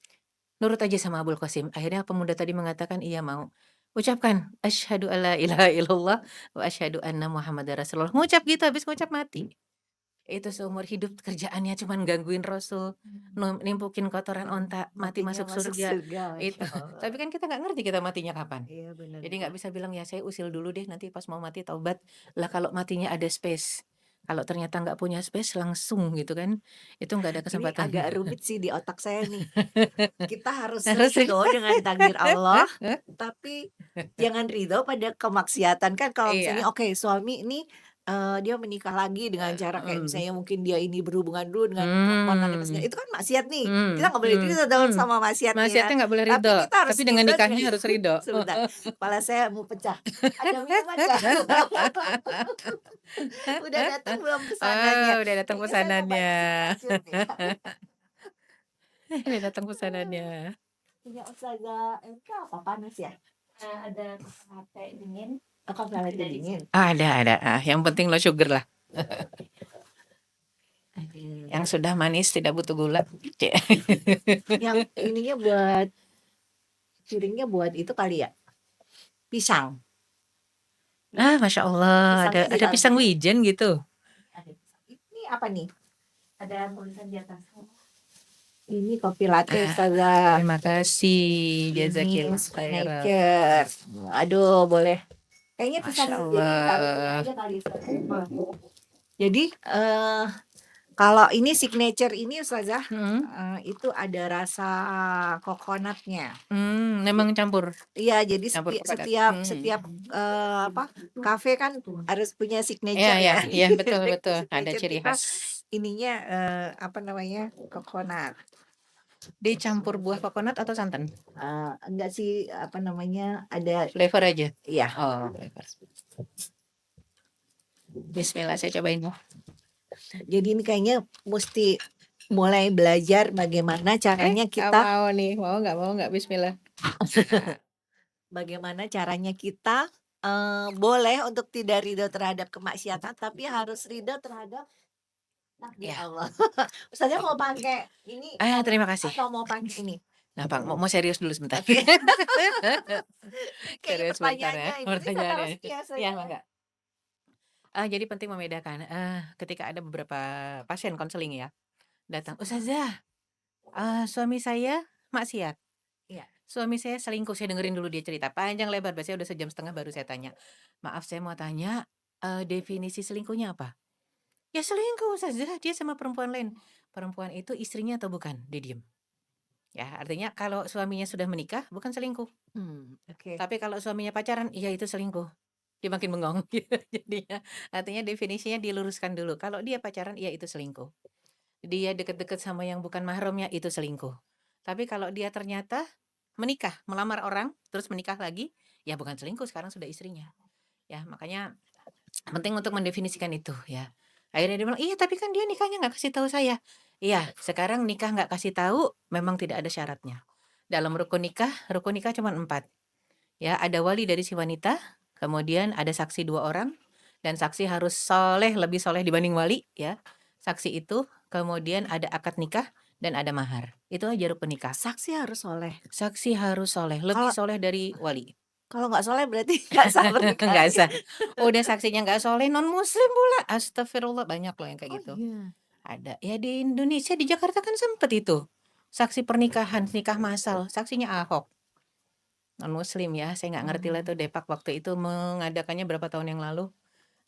Nurut aja sama Abul Qasim. Akhirnya pemuda tadi mengatakan iya mau. Ucapkan asyhadu alla ilaha illallah wa asyhadu anna Muhammadar Rasulullah. Ngucap gitu, habis ngucap mati. Itu seumur hidup kerjaannya cuman gangguin Rasul, nimpukin kotoran onta, mati Matinya masuk masuk surga. surga, Itu. Masya Allah. Tapi kan kita nggak ngerti kita matinya kapan. Iya benar Jadi nggak benar. bisa bilang, ya saya usil dulu deh nanti pas mau mati taubat. Lah kalau matinya ada space. Kalau ternyata nggak punya space langsung gitu kan. Itu nggak ada Ini kesempatan. agak rumit sih di otak saya nih. Kita harus Harus ridho dengan takdir Allah, tapi jangan ridho pada kemaksiatan. Kan kalau misalnya iya. oke suami ini, dia menikah lagi dengan cara kayak Mhm. misalnya mungkin dia ini berhubungan dulu dengan ponakan istrinya, Mmm. itu kan maksiat nih. Kita Mmm, nggak boleh mmm, ridho dong mmm. sama maksiat nih ya. Maksiatnya nggak boleh Tapi ridho, kita harus tapi dengan ridho dengan nikahnya harus ridho. sebentar, kepala saya mau pecah. Ada minuman nggak? Udah datang belum Oh, pesanannya? udah datang Kayaknya saya mau pesanannya. banting racun nih. Udah datang pesanannya. Punya Ustazah Eka apa panas ya? Ada sate dingin, Oh, kopi latte ada di dingin. sini. Ada, yang penting low sugar lah. Aduh. Yang sudah manis tidak butuh gula. Cek. Yang ininya buat piringnya buat itu kali ya? Pisang. Masya Allah, Pisangnya di ada pisang dalamnya. wijen gitu. Ada pisang. Ini apa nih? Ada tulisan di atas. Ini kopi latte Ustazah. Terima kasih, Ini jazakillah khairan. signature. Aduh, boleh. Kayaknya pisang Masya jadi nggak Allah. aja kali Ustazah. Jadi kalau ini signature ini Ustazah, itu ada rasa coconutnya. Memang campur Iya, jadi campur coconut. setiap apa kafe kan harus punya Iya, signature iya, ya. iya, betul, betul. Ada Signature ciri kita khas. ininya apa namanya coconut. Dicampur buah coconut atau santan? Enggak sih apa namanya ada Flavor aja. ya. Oh, flavor. Bismillah, saya cobain ya. Jadi ini kayaknya mesti mulai belajar bagaimana caranya Nggak kita mau nih, mau nggak Bismillah. bagaimana caranya kita boleh untuk tidak ridho terhadap kemaksiatan tapi harap ridho terhadap takdir Ya. Allah. Ustazah mau pakai ini Terima kasih. atau mau pakai ini? Nah, Bang, mau serius dulu sebentar. Oke. Kayaknya Serius sebentar pertanyaannya ya. ini bisa taruh Pertanyaannya. sini ya Iya, saya. Mangga. Jadi penting membedakan. Ketika ada beberapa pasien konseling ya, datang, Ustazah, suami saya maksiat. Iya. suami saya selingkuh, saya dengerin dulu dia cerita panjang lebar, biasanya udah sejam setengah baru saya tanya, "Maaf saya mau tanya, definisi selingkuhnya apa?" "Ya selingkuh Ustazah, dia sama perempuan lain." "Perempuan itu istrinya atau bukan?" Dia diem. Ya artinya kalau suaminya sudah menikah bukan selingkuh, Oke. tapi kalau suaminya pacaran, iya itu selingkuh. Dia makin bengong gitu jadinya. Artinya definisinya diluruskan dulu, kalau dia pacaran, iya itu selingkuh. Dia deket-deket sama yang bukan mahramnya, itu selingkuh. Tapi kalau dia ternyata menikah, melamar orang, terus menikah lagi, ya bukan selingkuh, sekarang sudah istrinya. Ya makanya penting untuk mendefinisikan itu ya. Akhirnya dia bilang, "Iya tapi kan dia nikahnya nggak kasih tahu saya." Iya, sekarang nikah nggak kasih tahu memang tidak ada syaratnya. Dalam rukun nikah cuma 4. Ya, ada wali dari si wanita, kemudian ada saksi 2 orang, dan saksi harus soleh, lebih soleh dibanding wali ya. Saksi itu, kemudian ada akad nikah dan ada mahar. Itu aja rukun nikah. Saksi harus soleh. Saksi harus soleh, lebih Kalau soleh dari wali. kalau nggak soleh berarti nggak sah Nggak pernikahannya. sah. Udah saksinya nggak soleh, non muslim pula. Astagfirullah, banyak loh yang Oh kayak gitu. iya. Ada. Ya di Indonesia, di Jakarta kan sempet itu. Saksi pernikahan, nikah massal, saksinya Ahok. Non muslim ya, saya nggak ngerti lah Mmm. tuh Depak waktu itu mengadakannya berapa tahun yang lalu.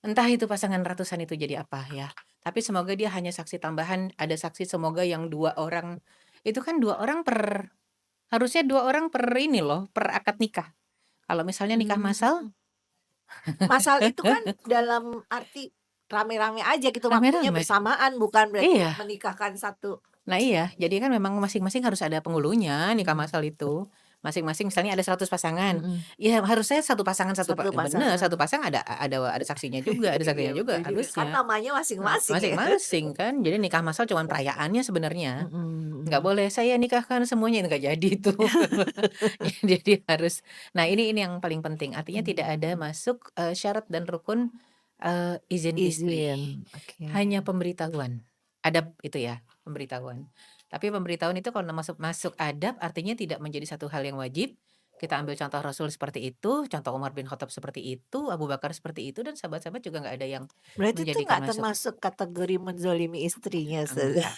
Entah itu pasangan ratusan itu jadi apa ya. Tapi semoga dia hanya saksi tambahan, ada saksi semoga yang 2 orang. Itu kan 2 orang harusnya 2 orang per ini loh, per akad nikah. Kalau misalnya nikah massal, Mmm. Masal itu kan dalam arti rame-rame aja gitu, waktunya rame-rame. bersamaan, bukan berarti Iya. menikahkan satu. Nah iya, jadi kan memang masing-masing harus ada penghulunya nikah Mhm. massal itu. Masing-masing misalnya ada 100 pasangan, Mhm. ya harusnya satu pasangan Satu bener, pasangan. satu pasang ada saksinya juga Iya juga betul juga, kan harusnya. namanya Nah, masing-masing ya. masing-masing kan, jadi nikah massal cuman perayaannya sebenarnya. Mhm Nggak mhm. boleh, "Saya nikahkan semuanya," itu nggak jadi itu. Jadi harus ini yang paling penting, artinya tidak Mmm. ada masuk, syarat dan rukun, izin istri. Izin, oke. Hanya pemberitahuan. Adab itu ya, pemberitahuan. Tapi pemberitahuan itu kalau masuk masuk adab artinya tidak menjadi satu hal yang wajib. Kita ambil contoh Rasul seperti itu, contoh Umar bin Khattab seperti itu, Abu Bakar seperti itu, dan sahabat-sahabat juga nggak ada yang Berarti itu menjadikan nggak masuk. termasuk kategori menzolimi istrinya, Ustazah? Enggak.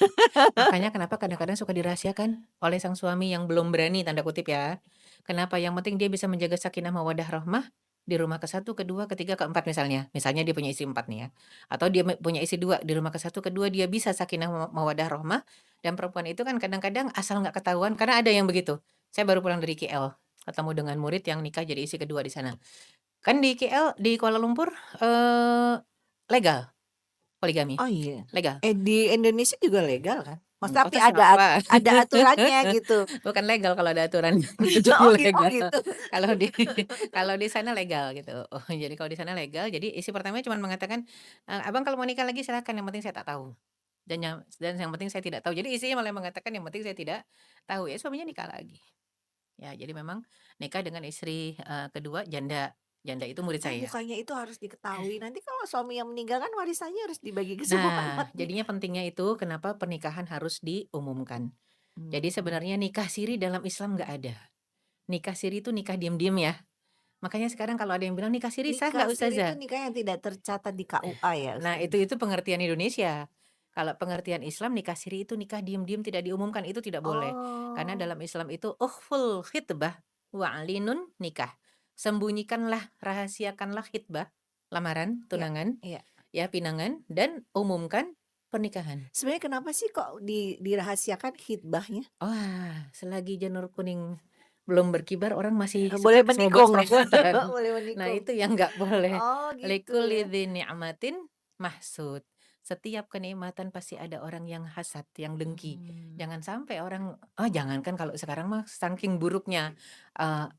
Makanya kenapa kadang-kadang suka dirahasiakan oleh sang suami yang belum berani, tanda kutip ya. Kenapa? Yang penting dia bisa menjaga sakinah mawaddah rahmah di rumah ke-1, ke-2, ke-3, ke-4 misalnya. Misalnya dia punya istri 4 nih ya. Atau dia punya istri 2, di rumah ke-1, ke-2 dia bisa sakinah mawaddah rahmah, dan perempuan itu kan kadang-kadang asal nggak ketahuan karena ada yang begitu. Saya baru pulang dari KL, ketemu dengan murid yang nikah jadi istri kedua di sana. Kan di KL, di Kuala Lumpur, legal poligami, Oh iya? legal. Di Indonesia juga legal kan? Maksudnya Oh tapi terus kenapa? ada aturannya gitu. Bukan legal kalau ada aturannya, kecuali Oh legal. gitu? Kalau di kalau di sana legal gitu. Oh, jadi kalau di sana legal, jadi isi pertamanya cuman mengatakan, "Abang kalau mau nikah lagi silakan, yang penting saya tak tahu, dan yang penting saya tidak tahu." Jadi isinya malah mengatakan yang penting saya tidak tahu, ya suaminya nikah lagi. Ya jadi memang nikah dengan istri, kedua janda. Janda itu murid Oh saya. bukannya itu harus diketahui, nanti kalau suami yang meninggal kan warisannya harus dibagi ke semua Nah, anaknya. jadinya pentingnya itu kenapa pernikahan harus diumumkan. Jadi Mhm. sebenarnya nikah siri dalam Islam nggak ada. Nikah siri itu nikah diam-diam ya. Makanya sekarang kalau ada yang bilang, "Nikah siri sah Nikah nggak siri itu Ustazah?" nikah yang tidak tercatat di KUA ya, Nah Ustazah? itu pengertian Indonesia. Kalau pengertian Islam nikah siri itu nikah diam-diam tidak diumumkan, itu tidak boleh. Karena Oh. dalam Islam itu ukhful khitbah wa'linun nikah. Sembunyikanlah, rahasiakanlah khitbah, lamaran, Iya tunangan, iya. ya pinangan, dan umumkan pernikahan. Sebenarnya kenapa sih kok dirahasiakan hitbahnya? Wah, selagi janur kuning belum berkibar orang masih suka Boleh menikung, serobot-serobotan. boleh Nah menikung. itu yang nggak boleh. Oh gitu Likulli ya. dzi ni'matin mahsud. Setiap kenikmatan pasti ada orang yang hasad, yang dengki. Mmm. Jangan sampai orang, jangankan kalau sekarang mah saking buruknya,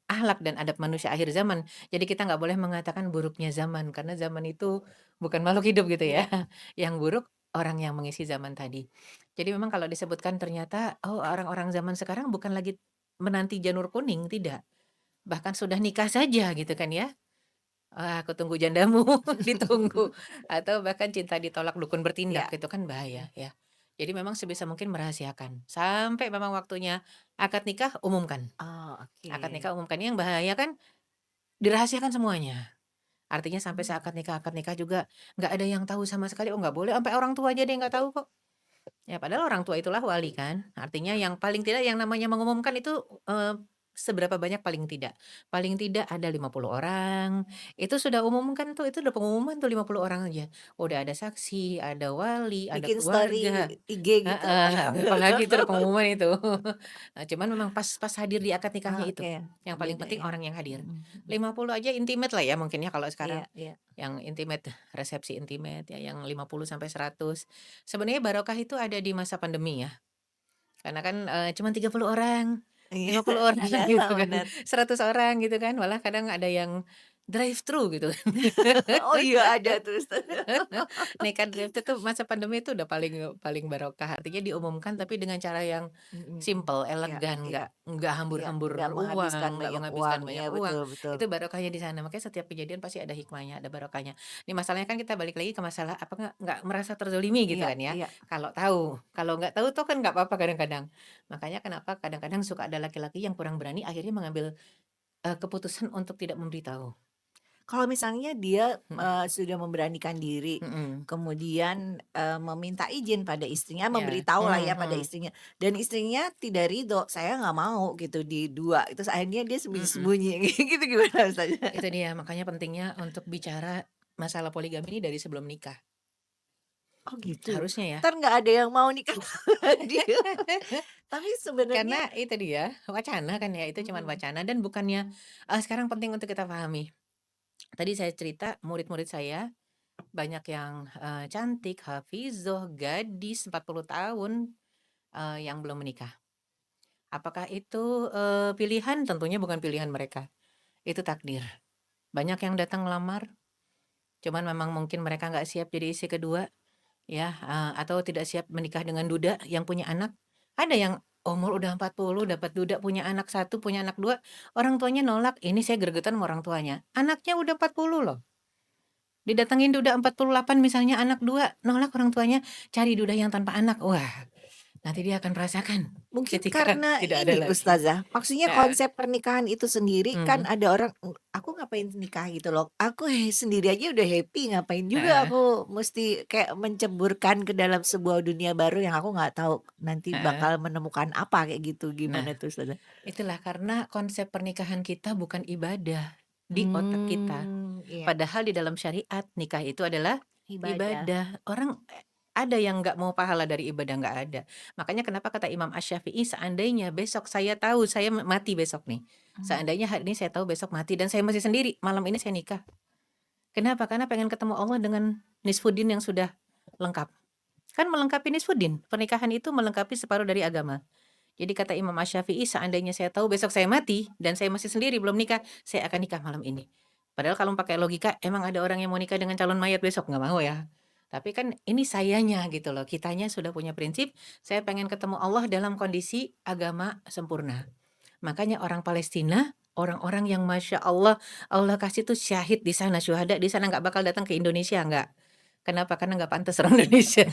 akhlak dan adab manusia akhir zaman. Jadi kita nggak boleh mengatakan buruknya zaman, karena zaman itu bukan makhluk hidup gitu ya. Iya. Yang buruk orang yang mengisi zaman tadi. Jadi memang kalau disebutkan ternyata, orang-orang zaman sekarang bukan lagi menanti janur kuning, tidak. Bahkan sudah nikah saja gitu kan ya. "Wah, aku tunggu jandamu," ditunggu. Atau bahkan cinta ditolak dukun bertindak, Iya. itu kan bahaya ya. Jadi memang sebisa mungkin merahasiakan. Sampai memang waktunya akad nikah, umumkan. Oh Akad oke. nikah umumkan, yang bahaya kan dirahasiakan semuanya. Artinya sampai Mmm. akad nikah juga nggak ada yang tahu sama sekali, oh nggak boleh, sampai orang tua aja ada yang nggak tahu kok. Ya padahal orang tua itulah wali kan, artinya yang paling tidak yang namanya mengumumkan itu, seberapa banyak paling tidak? Paling tidak ada 50 orang, itu sudah umumkan tuh, itu udah pengumuman tuh 50 orang aja. Udah ada saksi, ada wali, ada Bikin story keluarga IG gitu? heeh, apalagi itu udah pengumuman itu. Nah, cuman memang pas hadir di akad nikahnya Ah, itu, oke, yang paling beda penting ya? orang yang hadir. Mhm mhm. 50 aja intimate lah ya mungkin ya kalau Iya sekarang, iya. yang intimate, resepsi intimate ya yang 50 sampai 100. Sebenarnya barokah itu ada di masa pandemi ya, karena kan, cuman 30 orang, Iya, 50 orang iya, gitu kan, bener. 100 orang gitu kan, malah kadang ada yang drive thru gitu. Oh iya ada tuh Ustaz. Nekat drive-thru tuh masa pandemi itu udah paling paling barokah, artinya diumumkan tapi dengan cara yang Mhm mhm. simple, Iya elegan, iya nggak iya, hambur-hambur nggak uang, menghabiskan nggak banyak menghabiskan uang, iya banyak uang, betul betul. itu barokahnya di sana. Makanya setiap kejadian pasti ada hikmahnya, ada barokahnya. Ini masalahnya kan kita balik lagi ke masalah apa nggak merasa terzolimi gitu Iya kan ya, iya. kalau tahu. Kalau nggak tahu tuh kan nggak apa-apa kadang-kadang. Makanya kenapa kadang-kadang suka ada laki-laki yang kurang berani akhirnya mengambil, keputusan untuk tidak memberitahu. Kalau misalnya dia, Mhm sudah memberanikan diri, mhm. kemudian, meminta izin pada istrinya, Iya, memberitahulah mhm ya pada mhm, istrinya, dan istrinya tidak ridho, "Saya nggak mau," gitu, di dua, terus akhirnya dia mhm. sembunyi-sembunyi, gitu gimana Ustaz? Itu dia, makanya pentingnya untuk bicara masalah poligami ini dari sebelum nikah, Oh gitu? harusnya ya. Entar nggak ada yang mau nikah sama dia. Tapi sebenarnya Karena itu dia, wacana kan ya, itu cuman mhm, wacana dan bukannya sekarang penting untuk kita pahami. Tadi saya cerita murid-murid saya banyak yang, cantik, hafizah, gadis 40 tahun, yang belum menikah. Apakah itu, pilihan? Tentunya bukan pilihan mereka, itu takdir. Banyak yang datang melamar, cuman memang mungkin mereka nggak siap jadi istri kedua. Ya, atau tidak siap menikah dengan duda yang punya anak. Ada yang umur udah 40 dapat duda punya anak satu punya anak 2 orang tuanya nolak, ini saya gregetan sama orang tuanya. Anaknya udah 40 loh, didatengin duda 48 misalnya anak 2 nolak orang tuanya, cari duda yang tanpa anak. Wah, nanti dia akan merasakan mungkin ketika karena tidak ada ini lagi. Ustazah, maksudnya Heeh, konsep pernikahan itu sendiri kan mhm, ada orang, "Aku ngapain nikah?" gitu loh, "Aku sendiri aja udah happy, ngapain juga heeh, aku mesti kayak menceburkan ke dalam sebuah dunia baru yang aku nggak tahu nanti heeh. bakal menemukan apa," kayak gitu. Nah, Gimana tuh Ustazah? itulah karena konsep pernikahan kita bukan ibadah di otak kita. Iya, Padahal di dalam syariat nikah itu adalah ibadah. ibadah. Orang ada yang nggak mau pahala dari ibadah, nggak ada. Makanya kenapa kata Imam Asy-Syafi'i, seandainya besok saya tahu saya mati besok nih. Mmm, Seandainya hari ini saya tahu besok mati dan saya masih sendiri, malam ini saya nikah. Kenapa? Karena pengen ketemu Allah dengan nisfuddin yang sudah lengkap. Kan melengkapi nisfuddin, pernikahan itu melengkapi separuh dari agama. Jadi kata Imam Asy-Syafi'i, seandainya saya tahu besok saya mati dan saya masih sendiri belum nikah, saya akan nikah malam ini. Padahal kalau pakai logika, emang ada orang yang mau nikah dengan calon mayat besok? Nggak mau ya. Tapi kan ini sayanya gitu loh, kitanya sudah punya prinsip, saya pengen ketemu Allah dalam kondisi agama sempurna. Makanya orang Palestina, orang-orang yang Masya Allah, Allah kasih tuh syahid di sana, syuhada di sana nggak bakal datang ke Indonesia, nggak. Kenapa? Karena nggak pantas orang Indonesia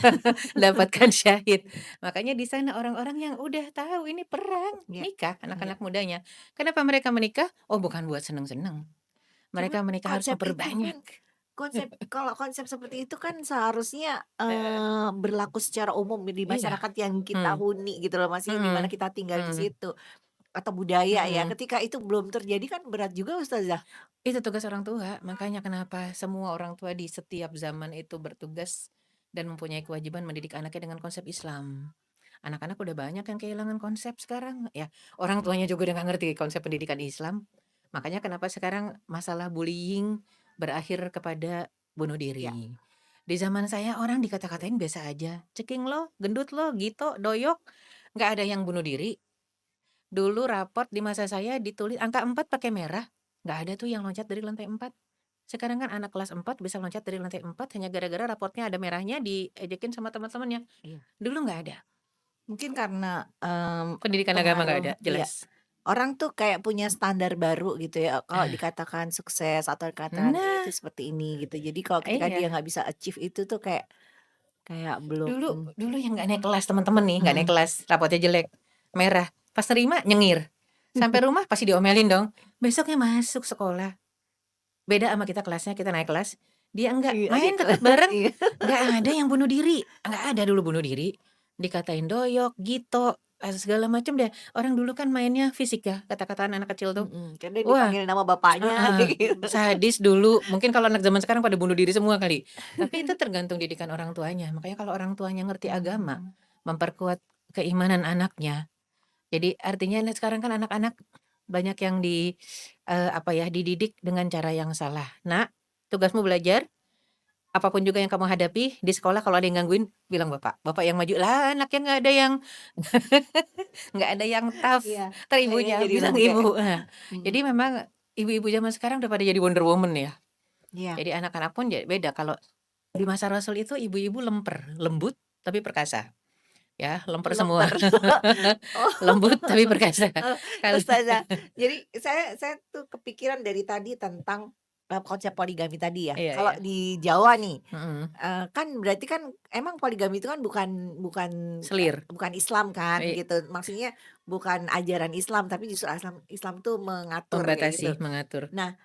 dapatkan syahid. Makanya di sana orang-orang yang udah tahu ini perang, iya nikah iya. anak-anak mudanya. Kenapa mereka menikah? Oh, bukan buat seneng-seneng. Mereka Mereka menikah harus konsep itu memperbanyak. kan kalau konsep seperti itu kan seharusnya, Heeh. berlaku secara umum di Iya. masyarakat yang kita Mmm, huni gitu loh, maksudnya di mana mhm, kita tinggal di mhm, situ, atau budaya ya. mhm. Ketika itu belum terjadi kan berat juga Ustazah. Itu tugas orang tua, makanya kenapa semua orang tua di setiap zaman itu bertugas dan mempunyai kewajiban mendidik anaknya dengan konsep Islam. Anak-anak udah banyak yang kehilangan konsep sekarang, ya. Orang tuanya juga udah nggak ngerti konsep pendidikan Islam. Makanya kenapa sekarang masalah bullying berakhir kepada bunuh Ya, diri. Di zaman saya orang dikata-katain biasa aja, "Ceking lo, gendut lo, gito, doyok." Nggak ada yang bunuh diri. Dulu raport di masa saya ditulis angka 4 pakai merah, nggak ada tuh yang loncat dari lantai 4. Sekarang kan anak kelas 4 bisa loncat dari lantai 4 hanya gara-gara raportnya ada merahnya diejekin sama teman-temannya. iya. Dulu nggak ada. Mungkin karena, Pendidikan agama nggak pengaruh ada, iya, jelas. orang tuh kayak punya standar baru gitu ya, kalau Ah, dikatakan sukses atau dikatakan ini nah, tuh seperti ini gitu. Jadi kalau ketika dia iya. nggak bisa achieve itu tuh kayak kayak belum Dulu dulu yang nggak naik kelas teman-teman nih, nggak naik mhm, kelas, rapotnya jelek, merah, pas nerima nyengir. Sampai rumah pasti diomelin dong, besoknya masuk sekolah. Beda sama kita kelasnya, kita naik kelas, dia enggak, iya main adik tetap kelas bareng, iya. nggak ada yang bunuh diri, nggak ada dulu bunuh diri. Dikatain doyok, gito. segala macam deh. Orang dulu kan mainnya fisik ya, kata-kataan anak kecil tuh. Karena Wah, dipanggil nama bapaknya heeh, gitu. sadis dulu. Mungkin kalau anak zaman sekarang pada bunuh diri semua kali. Tapi itu tergantung didikan orang tuanya. Makanya kalau orang tuanya ngerti agama, Mmm. memperkuat keimanan anaknya. Jadi artinya sekarang kan anak-anak banyak yang dididik dengan cara yang salah. "Nak, tugasmu belajar, apapun juga yang kamu hadapi di sekolah kalau ada yang gangguin bilang bapak, bapak yang maju." Lah anaknya nggak ada yang nggak ada yang tough, Iya, entar pengen ibunya jadi bilang bapaknya. ibu. Nah, Mhm. jadi memang ibu-ibu zaman sekarang udah pada jadi Wonder Woman ya. Iya. Jadi anak-anak pun beda. Kalau di masa Rasul itu ibu-ibu lemper, lembut tapi perkasa. Ya, lemper semua. Lemper. Oh, Lembut tapi perkasa. Kalau Ustazah. Jadi saya tuh kepikiran dari tadi tentang, konsep poligami tadi ya. iya Kalau iya. di Jawa nih, Mhm. kan berarti kan emang poligami itu kan bukan bukan, Selir. bukan Islam kan I gitu. Maksudnya bukan ajaran Islam, tapi justru Islam Islam tuh mengatur kayak Membatasi, gitu. mengatur. Nah,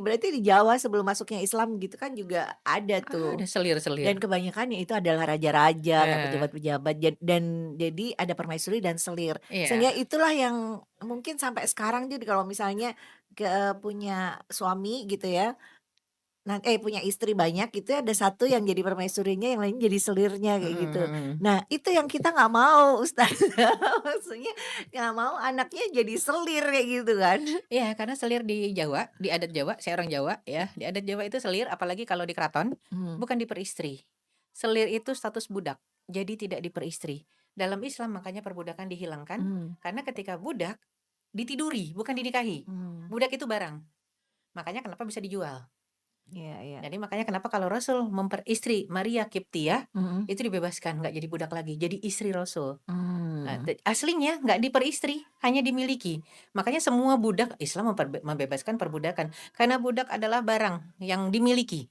berarti di Jawa sebelum masuknya Islam gitu kan juga ada tuh. Ada selir-selir. Dan kebanyakannya itu adalah raja-raja, kayak Eh, pejabat-pejabat, dan jadi ada permaisuri dan selir. Sehingga iya. itulah yang mungkin sampai sekarang jadi kalau misalnya punya suami gitu ya, punya istri banyak gitu ya, ada satu yang jadi permaisurinya, yang lain jadi selirnya kayak Mhm gitu. mhm. Nah, itu yang kita nggak mau Ustazah, maksudnya nggak mau anaknya jadi selir kayak gitu kan. Iya, karena selir di Jawa, di adat Jawa, saya orang Jawa ya, di adat Jawa itu selir apalagi kalau di keraton, Mmm. bukan diperistri. Selir itu status budak, jadi tidak diperistri. Dalam Islam makanya perbudakan dihilangkan, Mmm. karena ketika budak ditiduri, bukan dinikahi. Mmm. Budak itu barang, makanya kenapa bisa dijual. Iya, iya. Jadi makanya kenapa kalau Rasul memperistri Maria Kiptiah, Mhm. itu dibebaskan, nggak jadi budak lagi, jadi istri Rasul. Mmm. Aslinya nggak diperistri, hanya dimiliki. Makanya semua budak Islam membebaskan perbudakan, karena budak adalah barang yang dimiliki.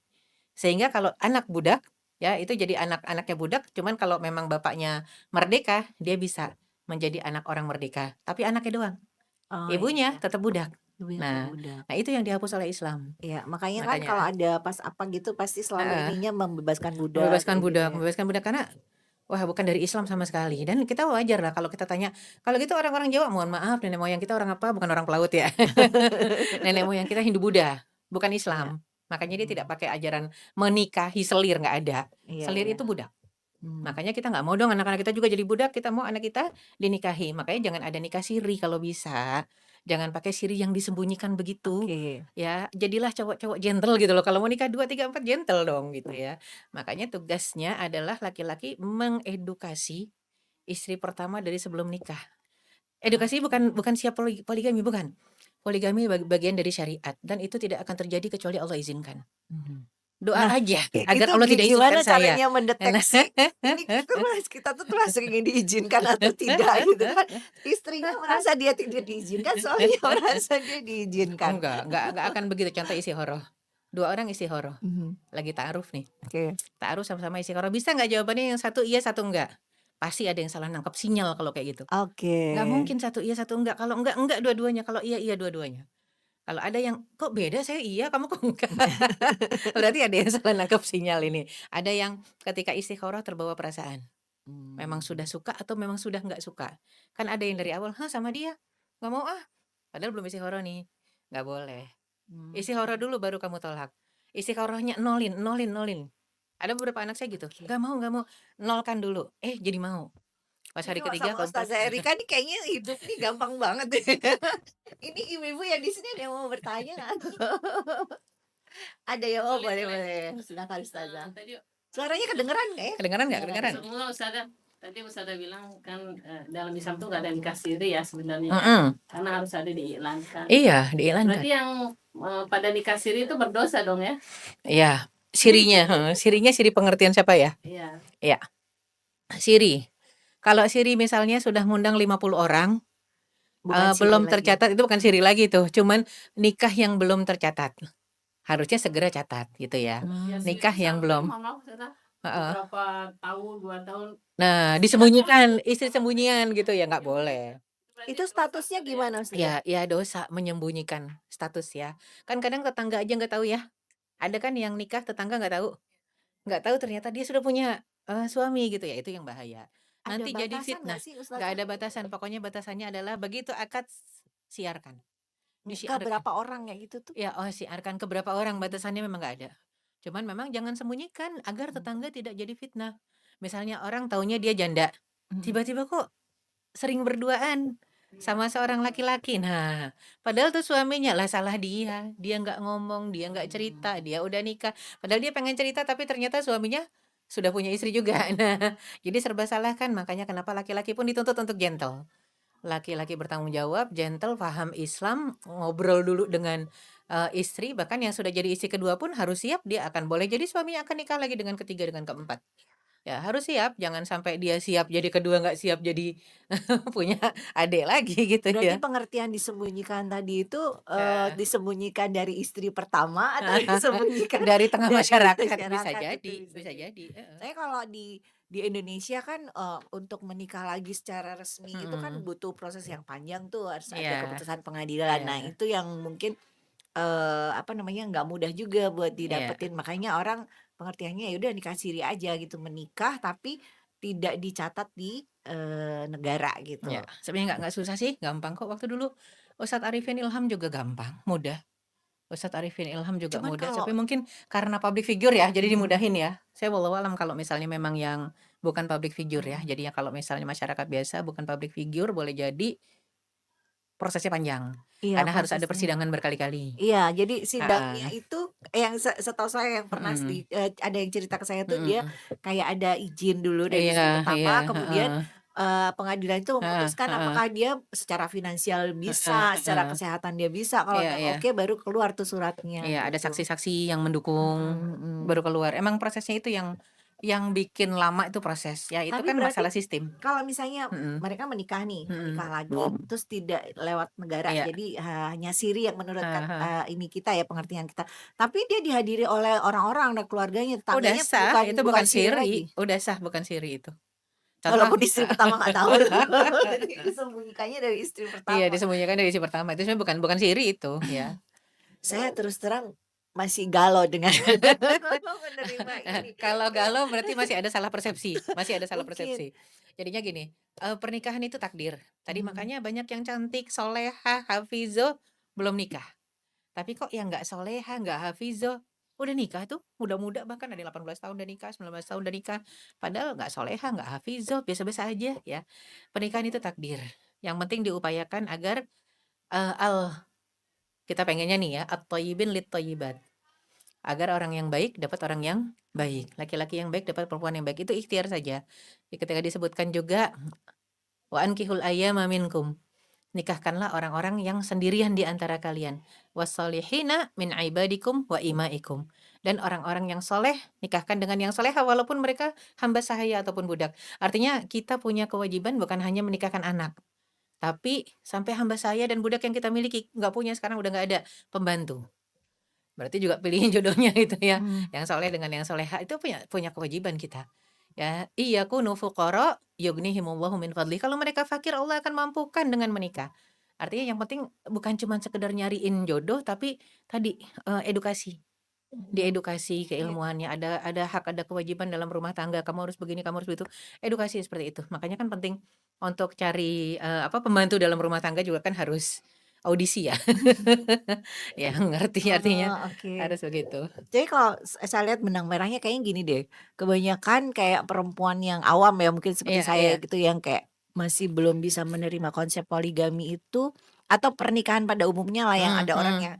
Sehingga kalau anak budak, ya itu jadi anak-anaknya budak, cuman kalau memang bapaknya merdeka, dia bisa menjadi anak orang merdeka, tapi anaknya doang, Oh, ibunya iya. tetap budak. Ibunya tetap Nah budak. nah itu yang dihapus oleh Islam, Iya, makanya kan kalau makanya ada pas apa gitu pasti selalu heeh, ininya membebaskan budak kayak gitu ya. membebaskan budak karena wah, bukan dari Islam sama sekali dan kita wajar lah kalau kita tanya, "Kalau gitu orang-orang Jawa," mohon maaf nenek moyang kita orang apa? Bukan orang pelaut ya. Nenek moyang kita Hindu-Buddha, bukan Iya. Islam. Makanya dia tidak Mhm. pakai ajaran menikahi selir, nggak ada. Iya, Selir iya. itu budak. Mmm. Makanya kita nggak mau dong anak-anak kita juga jadi budak, kita mau anak kita dinikahi. Makanya jangan ada nikah siri kalau bisa. Jangan pakai siri yang disembunyikan begitu. Oke. Ya, jadilah cowok-cowok gentle gitu loh. Kalau mau nikah 2 3 4 gentle dong gitu ya. Makanya tugasnya adalah laki-laki mengedukasi istri pertama dari sebelum nikah. Edukasi bukan Oh. bukan siap poligami, bukan. Poligami bagian dari syariat dan itu tidak akan terjadi kecuali Allah izinkan. Mhm. Doa Nah, aja itu agar Allah tidak gimana izinkan saya. caranya mendeteksi ini kita tuh termasuk yang diizinkan atau tidak gitu kan. Istrinya merasa dia tidak diizinkan, suaminya merasa dia diizinkan. Enggak akan begitu. Contoh istikharah. 2 orang istikharah, Mhm. lagi ta'aruf nih. Oke. Ta'aruf sama-sama istikharah, bisa nggak jawabannya yang satu iya, satu enggak? Pasti ada yang salah nangkep sinyal kalau kayak gitu. Oke. Nggak mungkin satu iya, satu enggak. Kalau enggak dua-duanya, kalau iya, iya dua-duanya. Kalau ada yang, "Kok beda saya iya, kamu kok enggak?" Berarti ada yang salah nangkep sinyal ini. Ada yang ketika istikharah terbawa perasaan. Memang Mmm. sudah suka atau memang sudah nggak suka. Kan ada yang dari awal, "Hah, sama dia? Nggak mau ah." Padahal belum istikharah nih. Nggak boleh. Mmm. Istikharah dulu baru kamu tolak. Istikharahnya nolin nolin nolin. Ada beberapa anak saya gitu, Oke. nggak mau, nolkan dulu, jadi mau. Pas Ini hari kok ketiga, sama keempat, Ustazah Erika nih kayaknya hidup nih gampang banget deh. Ini ibu-ibu yang di sini ada yang mau bertanya nggak? Ada ya? Oh, Boleh, boleh boleh. boleh. Silakan Ustazah. Tadi Suaranya kedengeran nggak ya? kedengeran nggak? Kedengeran Kedengeran? ya? semua Ustazah, tadi Ustazah bilang kan dalam Islam tuh nggak ada nikah siri ya sebenarnya ya, Mhm. karena harus ada diiklankan. Iya, diiklankan. Berarti yang pada nikah siri itu berdosa dong ya? Iya, sirinya, heeh, sirinya siri pengertian siapa ya? Iya. Iya, siri. Kalau siri misalnya sudah ngundang 50 orang, Bukan siri belum lagi. tercatat itu bukan siri lagi tuh, cuman nikah yang belum tercatat. Harusnya segera catat gitu ya. Mmm. Ya siri Nikah yang sampai belum mohon maaf Ustazah, heeh. beberapa tahun, 2 tahun Nah, tidak disembunyikan, istri sembunyian gitu ya nggak boleh. berarti Itu dosa statusnya Ustazah ya? gimana Ustazah? Ya dosa menyembunyikan status ya. Kan kadang tetangga aja nggak tahu ya. Ada kan yang nikah tetangga nggak tahu ternyata dia sudah punya, suami gitu ya, itu yang bahaya. Ada nanti jadi batasan nggak fitnah. sih Nggak Ustazah? ada batasan, pokoknya batasannya adalah begitu akad siarkan, Ke disiarkan. berapa orang kayak gitu tuh? Ya, siarkan ke berapa orang, batasannya memang nggak ada. Cuman memang jangan sembunyikan agar tetangga tidak jadi fitnah. Misalnya orang taunya dia janda, Mhm. tiba-tiba kok sering berduaan sama seorang laki-laki. Nah, padahal tuh suaminya lah salah dia nggak ngomong, dia nggak cerita, dia udah nikah. Padahal dia pengen cerita tapi ternyata suaminya sudah punya istri juga. Nah, jadi serba salah kan, makanya kenapa laki-laki pun dituntut untuk gentle. Laki-laki bertanggung jawab, gentle, paham Islam, ngobrol dulu dengan, istri, bahkan yang sudah jadi istri kedua pun harus siap dia akan boleh jadi suaminya akan nikah lagi dengan ketiga, dengan keempat. Ya harus siap, jangan sampai dia siap jadi kedua nggak siap jadi punya adik lagi gitu Berarti ya. pengertian disembunyikan tadi itu, Heeh. disembunyikan dari istri pertama atau disembunyikan Dari tengah dari masyarakat, bisa masyarakat itu jadi bisa bisa jadi. jadi, heeh. Saya kalau di Indonesia kan, untuk menikah lagi secara resmi itu kan Mhm, butuh proses yang panjang tuh, harus ada iya keputusan pengadilan. Nah, iya itu yang mungkin, apa namanya, nggak mudah juga buat iya didapetin. Makanya orang pengertiannya ya udah nikah siri aja gitu, menikah tapi tidak dicatat di, negara iya. gitu. Sebenarnya nggak susah sih, gampang kok. Waktu dulu Ustadz Arifin Ilham juga gampang, mudah. Ustadz Arifin Ilham juga Cuman mudah, kalau tapi mungkin karena public figure ya, jadi mhm. dimudahin ya. Saya wallahu alam kalau misalnya memang yang bukan public figure ya, Mhm. jadinya kalau misalnya masyarakat biasa bukan public figure, boleh jadi prosesnya panjang, Iya karena harus ada prosesnya. persidangan berkali-kali. Iya jadi Heeh, sidangnya itu yang setahu saya yang pernah mhm, ada yang cerita ke saya tuh dia mhm. kayak ada izin dulu dari Iya istri iya, pertama kemudian, heeh, pengadilan itu heeh memutuskan heeh, apakah dia secara finansial bisa, heeh secara heeh. kesehatan dia bisa, kalau Iya memang iya. oke baru keluar tuh suratnya Iya, ada gitu. saksi-saksi yang mendukung, Mhm mhm. baru keluar. Emang prosesnya itu yang bikin lama itu proses, ya itu Tapi kan berarti masalah sistem. kalau misalnya Mhm mereka menikah nih, menikah mhm. lagi, terus tidak lewat negara, Iya, jadi hanya siri yang menurut heeh heeh. ini kita ya, pengertian kita. Tapi dia dihadiri oleh orang-orang dan keluarganya, Udah tetangganya sah, bukan itu bukan bukan siri siri, lagi. udah sah bukan siri itu. Contoh Walaupun istri pertama nggak tahu jadi disembunyikannya dari istri iya pertama. disembunyikan dari si pertama, itu sebenarnya bukan bukan siri itu, ya. Saya terus terang masih galau dengan menerima ini. Kalau Kayak galau berarti masih ada salah persepsi, masih ada salah mungkin persepsi. Jadinya gini, pernikahan itu takdir. Tadi mhm, makanya banyak yang cantik, solehah, hafizah, belum nikah. Tapi kok yang nggak solehah, nggak hafizah, udah nikah tuh, muda-muda bahkan ada 18 tahun udah nikah, 19 tahun udah nikah. Padahal nggak solehah, nggak hafizah, biasa-biasa aja ya. Pernikahan itu takdir. Yang penting diupayakan agar, eee, al kita pengennya nih ya, at-thayyibin lit-thayyibat. Agar orang yang baik dapat orang yang baik, laki-laki yang baik dapat perempuan yang baik, itu ikhtiar saja. Ketika disebutkan juga, "Wa ankihul ayyama minkum." Nikahkanlah orang-orang yang sendirian di antara kalian. Wassolihina min ibadikum wa imaikum. Dan orang-orang yang soleh, nikahkan dengan yang soleha walaupun mereka hamba sahaya ataupun budak. Artinya kita punya kewajiban bukan hanya menikahkan anak. Tapi sampai hamba sahaya dan budak yang kita miliki. Nggak punya sekarang udah nggak ada pembantu. Berarti juga pilihin jodohnya itu ya. mhm. Yang soleh dengan yang soleha itu punya punya kewajiban kita. Ya, iyakunu fuqara yughnihimullahu min fadli. Kalau mereka fakir Allah akan mampukan dengan menikah. Artinya yang penting bukan cuma sekedar nyariin jodoh tapi tadi edukasi. Mhm. Diedukasi Iya. keilmuannya, ada hak, ada kewajiban dalam rumah tangga, kamu harus begini, kamu harus begitu. Edukasi seperti itu. Makanya kan penting untuk cari pembantu dalam rumah tangga juga kan harus audisi ya. Yang ngerti artinya, Oh, oke. harus begitu. Jadi kalau saya lihat benang merahnya kayaknya gini deh, kebanyakan kayak perempuan yang awam ya mungkin seperti Iya saya iya, gitu yang kayak masih belum bisa menerima konsep poligami itu, atau pernikahan pada umumnya lah yang mhm ada orang mhm yang,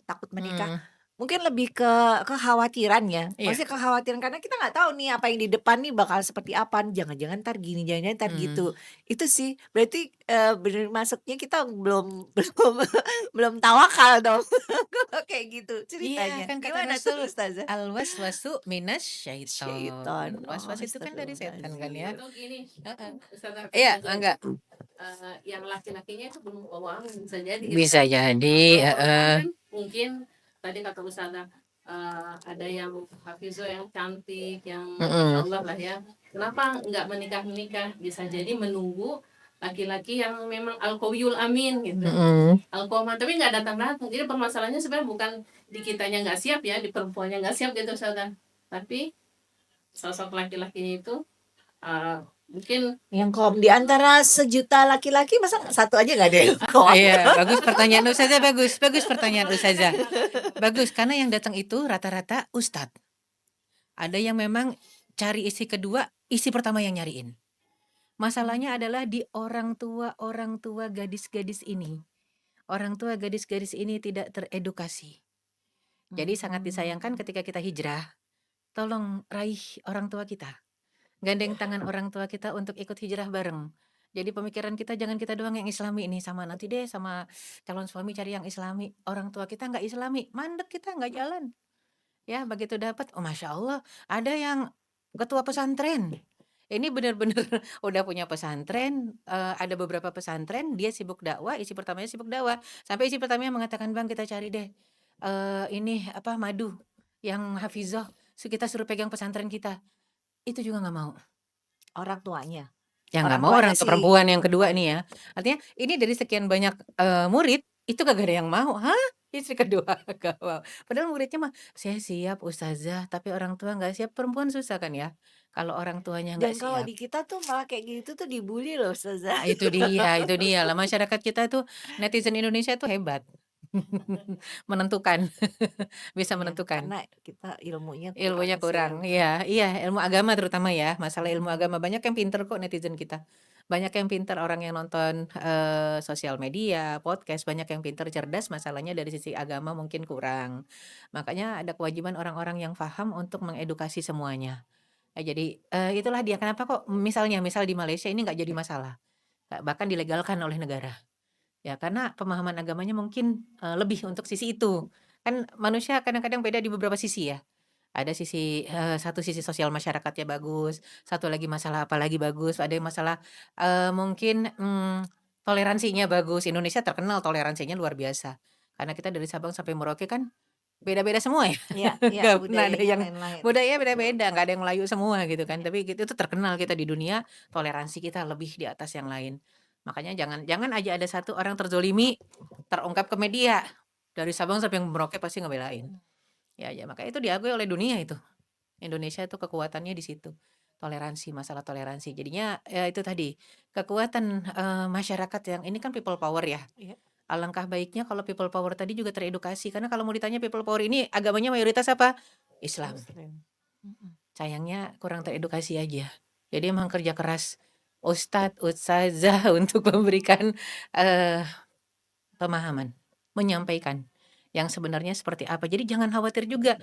takut menikah, mhm, mungkin lebih ke kekhawatiran ya, iya, maksudnya kekhawatiran karena kita nggak tahu nih apa yang di depan nih bakal seperti apa, jangan-jangan entar gini, jangan-jangan entar gitu. mhm. Itu sih berarti, bener masuknya kita belum belum belum tawakal dong. Kok kayak gitu Iya, ceritanya, kan kata gimana tuh Rasul, Ustazah? "Al-waswasu minasyaiton." Syaiton, Was-was oh itu kan dari setan kan ya. astagfirullahaladzim. Atau gini, Heeh. Ustaz Hafid Iya, juga enggak. yang laki-lakinya itu belum keuangan bisa jadi gitu. Bisa jadi, Kalau perempuan heeh, kan mungkin tadi kata Ustazah ada yang hafizo yang cantik, yang Masya mhm Allah lah ya. Kenapa nggak menikah-menikah? Bisa jadi menunggu laki-laki yang memang al-qawiyul amin gitu. mhm. Al-Qawman, tapi nggak datang-datang. Jadi permasalahannya sebenarnya bukan di kitanya nggak siap ya, di perempuannya nggak siap gitu Ustazah. Tapi sosok laki-lakinya itu Mungkin Yang kom di antara sejuta laki-laki masa satu aja nggak ada yang kom? Iya, bagus pertanyaan Ustazah, bagus pertanyaan Ustazah. Bagus, karena yang datang itu rata-rata ustadz. Ada yang memang cari isi kedua, isi pertama yang nyariin. Masalahnya adalah di orang tua gadis-gadis ini. Orang tua gadis-gadis ini tidak teredukasi. Jadi sangat disayangkan ketika kita hijrah, tolong raih orang tua kita. Gandeng tangan orang tua kita untuk ikut hijrah bareng. Jadi pemikiran kita jangan kita doang yang islami ini, sama nanti deh sama calon suami cari yang islami. Orang tua kita nggak islami, mandek kita nggak jalan. Ya begitu dapat, oh masya Allah, ada yang ketua pesantren. Ini benar-benar udah punya pesantren, ada beberapa pesantren, dia sibuk dakwah, isi pertamanya sibuk dakwah. Sampai isi pertamanya mengatakan, "Bang, kita cari deh ini apa madu yang hafizah, kita suruh pegang pesantren kita." Itu juga nggak mau. Orang tuanya? Ya nggak Orang mau tuanya orang tua si perempuan yang kedua nih ya. Artinya ini dari sekian banyak, murid, itu kagak ada yang mau. "Hah? Istri kedua nggak mau?" Padahal muridnya mah, "Saya siap ustazah," tapi orang tua nggak siap, perempuan susah kan ya, kalau orang tuanya nggak dan kalau siap. di kita tuh malah kayak gitu tuh dibully loh Ustazah. Ah, itu dia lah, masyarakat kita tuh, netizen Indonesia tuh hebat. Menentukan, bisa Iya, menentukan. karena kita ilmunya kurang Ilmunya sih ya. kurang, iya iya, ilmu agama terutama ya, masalah ilmu Mhm. agama. Banyak yang pinter kok netizen kita. Banyak yang pinter, orang yang nonton, sosial media, podcast, banyak yang pinter, cerdas, masalahnya dari sisi agama mungkin kurang. Makanya ada kewajiban orang-orang yang paham untuk mengedukasi semuanya. Jadi, itulah dia kenapa kok misal di Malaysia ini nggak jadi masalah, bahkan dilegalkan oleh negara. Ya karena pemahaman agamanya mungkin, lebih untuk sisi itu. Kan manusia kadang-kadang beda di beberapa sisi ya. Ada sisi, satu sisi sosial masyarakatnya bagus, satu lagi masalah apa lagi bagus, ada yang masalah, mungkin, toleransinya bagus. Indonesia terkenal toleransinya luar biasa. Karena kita dari Sabang sampai Merauke kan beda-beda semua ya, Iya iya, nggak pernah ada budayanya yang lain-lain. budaya Betul. beda-beda, nggak ada yang Melayu semua gitu kan. Tapi itu terkenal kita di dunia, toleransi kita lebih di atas yang lain. Makanya jangan jangan aja ada satu orang terzolimi, terungkap ke media, dari Sabang sampai Merauke pasti ngebelain. Ya ya makanya itu diakui oleh dunia itu. Indonesia itu kekuatannya di situ, toleransi, masalah toleransi. Jadinya, ya itu tadi, kekuatan, masyarakat yang ini kan people power ya. Iya. Alangkah baiknya kalau people power tadi juga teredukasi, karena kalau mau ditanya people power ini agamanya mayoritas apa? Islam. Muslim. Mhm. Sayangnya kurang teredukasi aja. Jadi emang kerja keras ustadz, ustazah untuk memberikan, eee, pemahaman, menyampaikan yang sebenarnya seperti apa. Jadi jangan khawatir juga.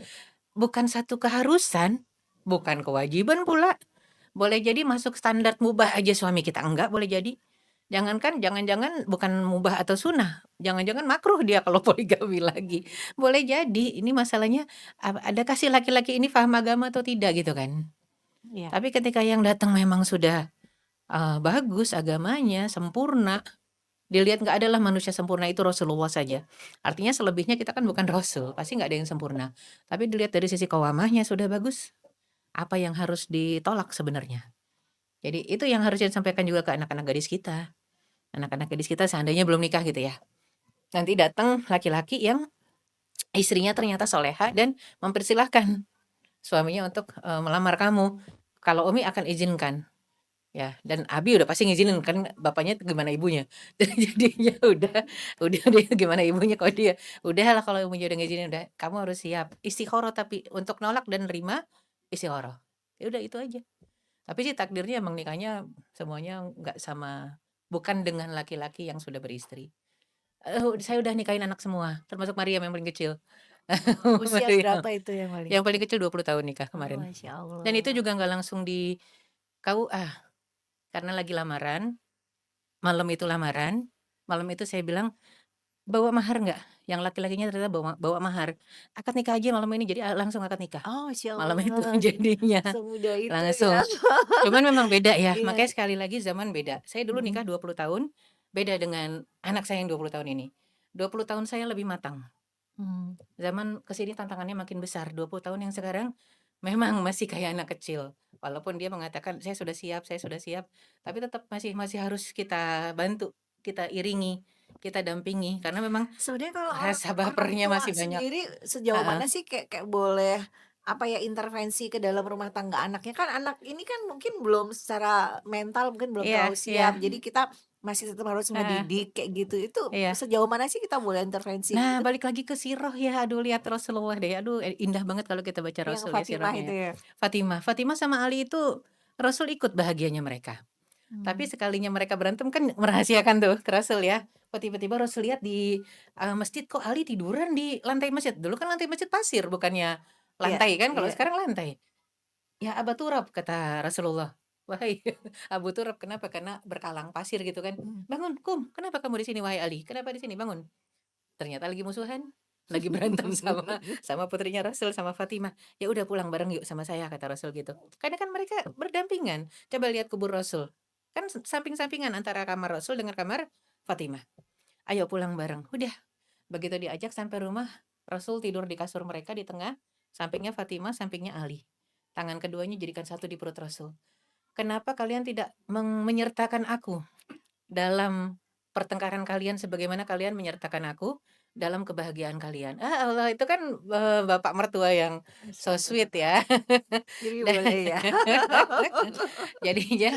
Bukan satu keharusan, bukan kewajiban pula. Boleh jadi masuk standar mubah aja suami kita, enggak boleh jadi. Jangan-jangan bukan mubah atau sunnah, jangan-jangan makruh dia kalau poligami lagi. Boleh jadi ini masalahnya adakah si laki-laki ini paham agama atau tidak gitu kan. Iya. Tapi ketika yang datang memang sudah, bagus agamanya, sempurna, dilihat nggak adalah manusia sempurna itu Rasulullah saja. Artinya selebihnya kita kan bukan rasul, pasti nggak ada yang sempurna. Tapi dilihat dari sisi qawamahnya sudah bagus, apa yang harus ditolak sebenarnya? Jadi itu yang harusnya disampaikan juga ke anak-anak gadis kita. Anak-anak gadis kita seandainya belum nikah gitu ya. Nanti datang laki-laki yang istrinya ternyata soleha dan mempersilahkan suaminya untuk, melamar kamu. Kalau Umi akan izinkan. Ya, dan Abi udah pasti ngizinin kan bapaknya gimana ibunya. Dan jadinya udah deh gimana ibunya kalau dia, "Udahlah kalau ibunya udah ngizinin udah, kamu harus siap." Istikharah tapi untuk nolak dan nerima istikharah. Ya udah itu aja. Tapi sih takdirnya emang nikahnya semuanya nggak sama bukan dengan laki-laki yang sudah beristri. Saya udah nikahin anak semua, termasuk Mariam yang paling kecil. Usia Mariam, berapa itu yang paling yang paling kecil? kecil 20 tahun nikah Oh, kemarin. Masya Dan itu Allah. juga nggak langsung di KUA, karena lagi lamaran. Malam itu lamaran, malam itu saya bilang, "Bawa mahar nggak?" Yang laki-lakinya ternyata bawa bawa mahar. "Akad nikah aja malam ini," jadi, langsung akad nikah. Oh, Masya Malam itu Allah. jadinya, Semudah itu ya. langsung. Cuman memang beda ya, Iya. makanya sekali lagi zaman beda. Saya dulu nikah Mhm. 20 tahun, beda dengan anak saya yang 20 tahun ini. 20 tahun saya lebih matang. Mmm. Zaman ke sini tantangannya makin besar, 20 tahun yang sekarang memang masih kayak anak kecil. Walaupun dia mengatakan, saya sudah siap," tapi tetap masih masih harus kita bantu, kita iringi, kita dampingi, karena memang Sebenarnya kalau orang rasa orang bapernya tua masih banyak. sendiri sejauh Heeh. mana sih kayak kayak boleh apa ya, intervensi ke dalam rumah tangga anaknya. Kan anak ini kan mungkin belum secara mental mungkin belum Iya terlalu iya, siap, jadi kita masih tetap harus heeh, ngedidik kayak gitu. Itu iya. sejauh mana sih kita boleh intervensi Nah, gitu? balik lagi ke sirah ya, aduh lihat Rasulullah deh, aduh indah banget kalau kita baca Yang Rasul ya Fatimah sirahnya itu ya. ya? Fatimah sama Ali itu Rasul ikut bahagianya mereka. Tapi Mmm. sekalinya mereka berantem kan merahasiakan tuh ke Rasul ya. Kok tiba-tiba Rasul lihat di masjid kok Ali tiduran di lantai masjid. Dulu kan lantai masjid pasir bukannya Iya lantai kan, kalau iya. sekarang lantai. Ya Aba Turab kata Rasulullah. Wahai Abu Turab, kenapa? Karena berkalang pasir gitu kan. Mhm. Bangun, kum. Kenapa kamu di sini wahai Ali? Kenapa di sini? Bangun. Ternyata lagi musuhan, lagi berantem sama putrinya Rasul sama Fatimah. Ya udah pulang bareng yuk sama saya kata Rasul gitu. Karena kan mereka berdampingan. Coba lihat kubur Rasul. Kan samping-sampingan antara kamar Rasul dengan kamar Fatimah. Ayo pulang bareng. Udah, begitu diajak sampai rumah, Rasul tidur di kasur mereka di tengah, sampingnya Fatimah, sampingnya Ali. Tangan keduanya jadikan satu di perut Rasul. Kenapa kalian tidak menyertakan aku dalam pertengkaran kalian sebagaimana kalian menyertakan aku dalam kebahagiaan kalian? Ah, Allah, itu kan, bapak mertua yang so Masya sweet Allah. ya. Jadi Dan boleh ya? jadinya,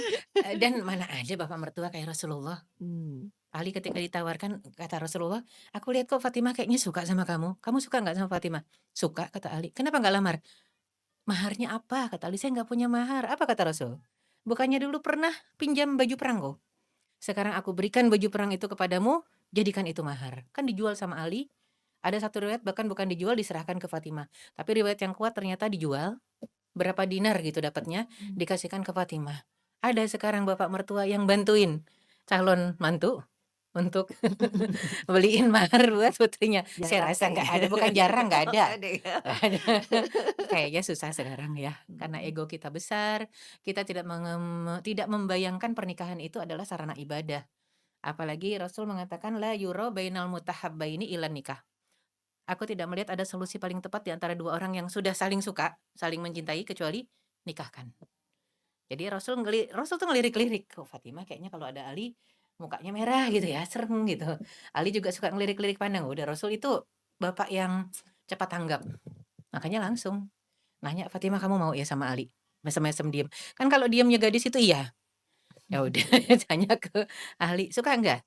dan mana ada bapak mertua kayak Rasulullah. Mmm. Ali ketika ditawarkan, kata Rasulullah, "Aku lihat kok Fatimah kayaknya suka sama kamu. Kamu suka nggak sama Fatimah?" "Suka," kata Ali. "Kenapa nggak lamar?" "Maharnya apa?" kata Ali. "Saya nggak punya mahar." "Apa?" kata Rasul. "Bukannya dulu pernah pinjam baju perangku? Sekarang aku berikan baju perang itu kepadamu, jadikan itu mahar." Kan dijual sama Ali. Ada satu riwayat bahkan bukan dijual, diserahkan ke Fatimah. Tapi riwayat yang kuat ternyata dijual, berapa dinar gitu dapatnya, Mmm. dikasihkan ke Fatimah. Ada sekarang bapak mertua yang bantuin calon mantu untuk beliin mahar buat putrinya. Saya Jarang rasa nggak ada, kayaknya. bukan jarang, nggak Oh ada. nggak ada ya? Nggak ada. Kayaknya susah sekarang ya, karena Mhm. ego kita besar, kita tidak membayangkan pernikahan itu adalah sarana ibadah. Apalagi Rasul mengatakan, "La yura bainal mutahabbaini ilan nikah." Aku tidak melihat ada solusi paling tepat di antara dua orang yang sudah saling suka, saling mencintai kecuali nikahkan. Jadi Rasul tuh ngelirik-lirik, "Oh Fatimah kayaknya kalau ada Ali mukanya merah gitu ya, serem gitu." Ali juga suka ngelirik-lirik pandang. Udah Rasul itu bapak yang cepat tanggap. Makanya langsung nanya, "Fatimah kamu mau ya sama Ali?" Mesem-mesem diem. Kan kalau diemnya gadis itu iya. Ya udah tanya ke ahli, "Suka nggak?"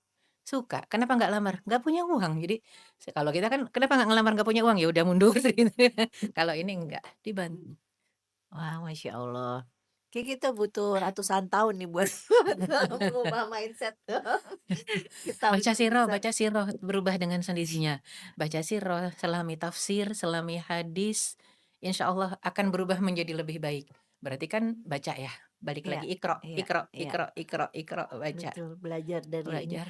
"Suka." "Kenapa nggak lamar?" "Nggak punya uang." Jadi kalau kita kan, "Kenapa nggak ngelamar, nggak punya uang?" Ya udah mundur gitu. Kalau ini enggak, Wah, Masya Allah. Kayak kita butuh ratusan tahun nih buat mengubah mindset kita untuk bisa Baca sirah, berubah dengan sendirinya. Baca sirah, selami tafsir, selami hadis, insya Allah akan berubah menjadi lebih baik. Berarti kan baca ya, balik iya lagi Iqra, iya Iqra, iya, Iqra, Iqra, Iqra, baca, betul. Belajar dari ini, belajar.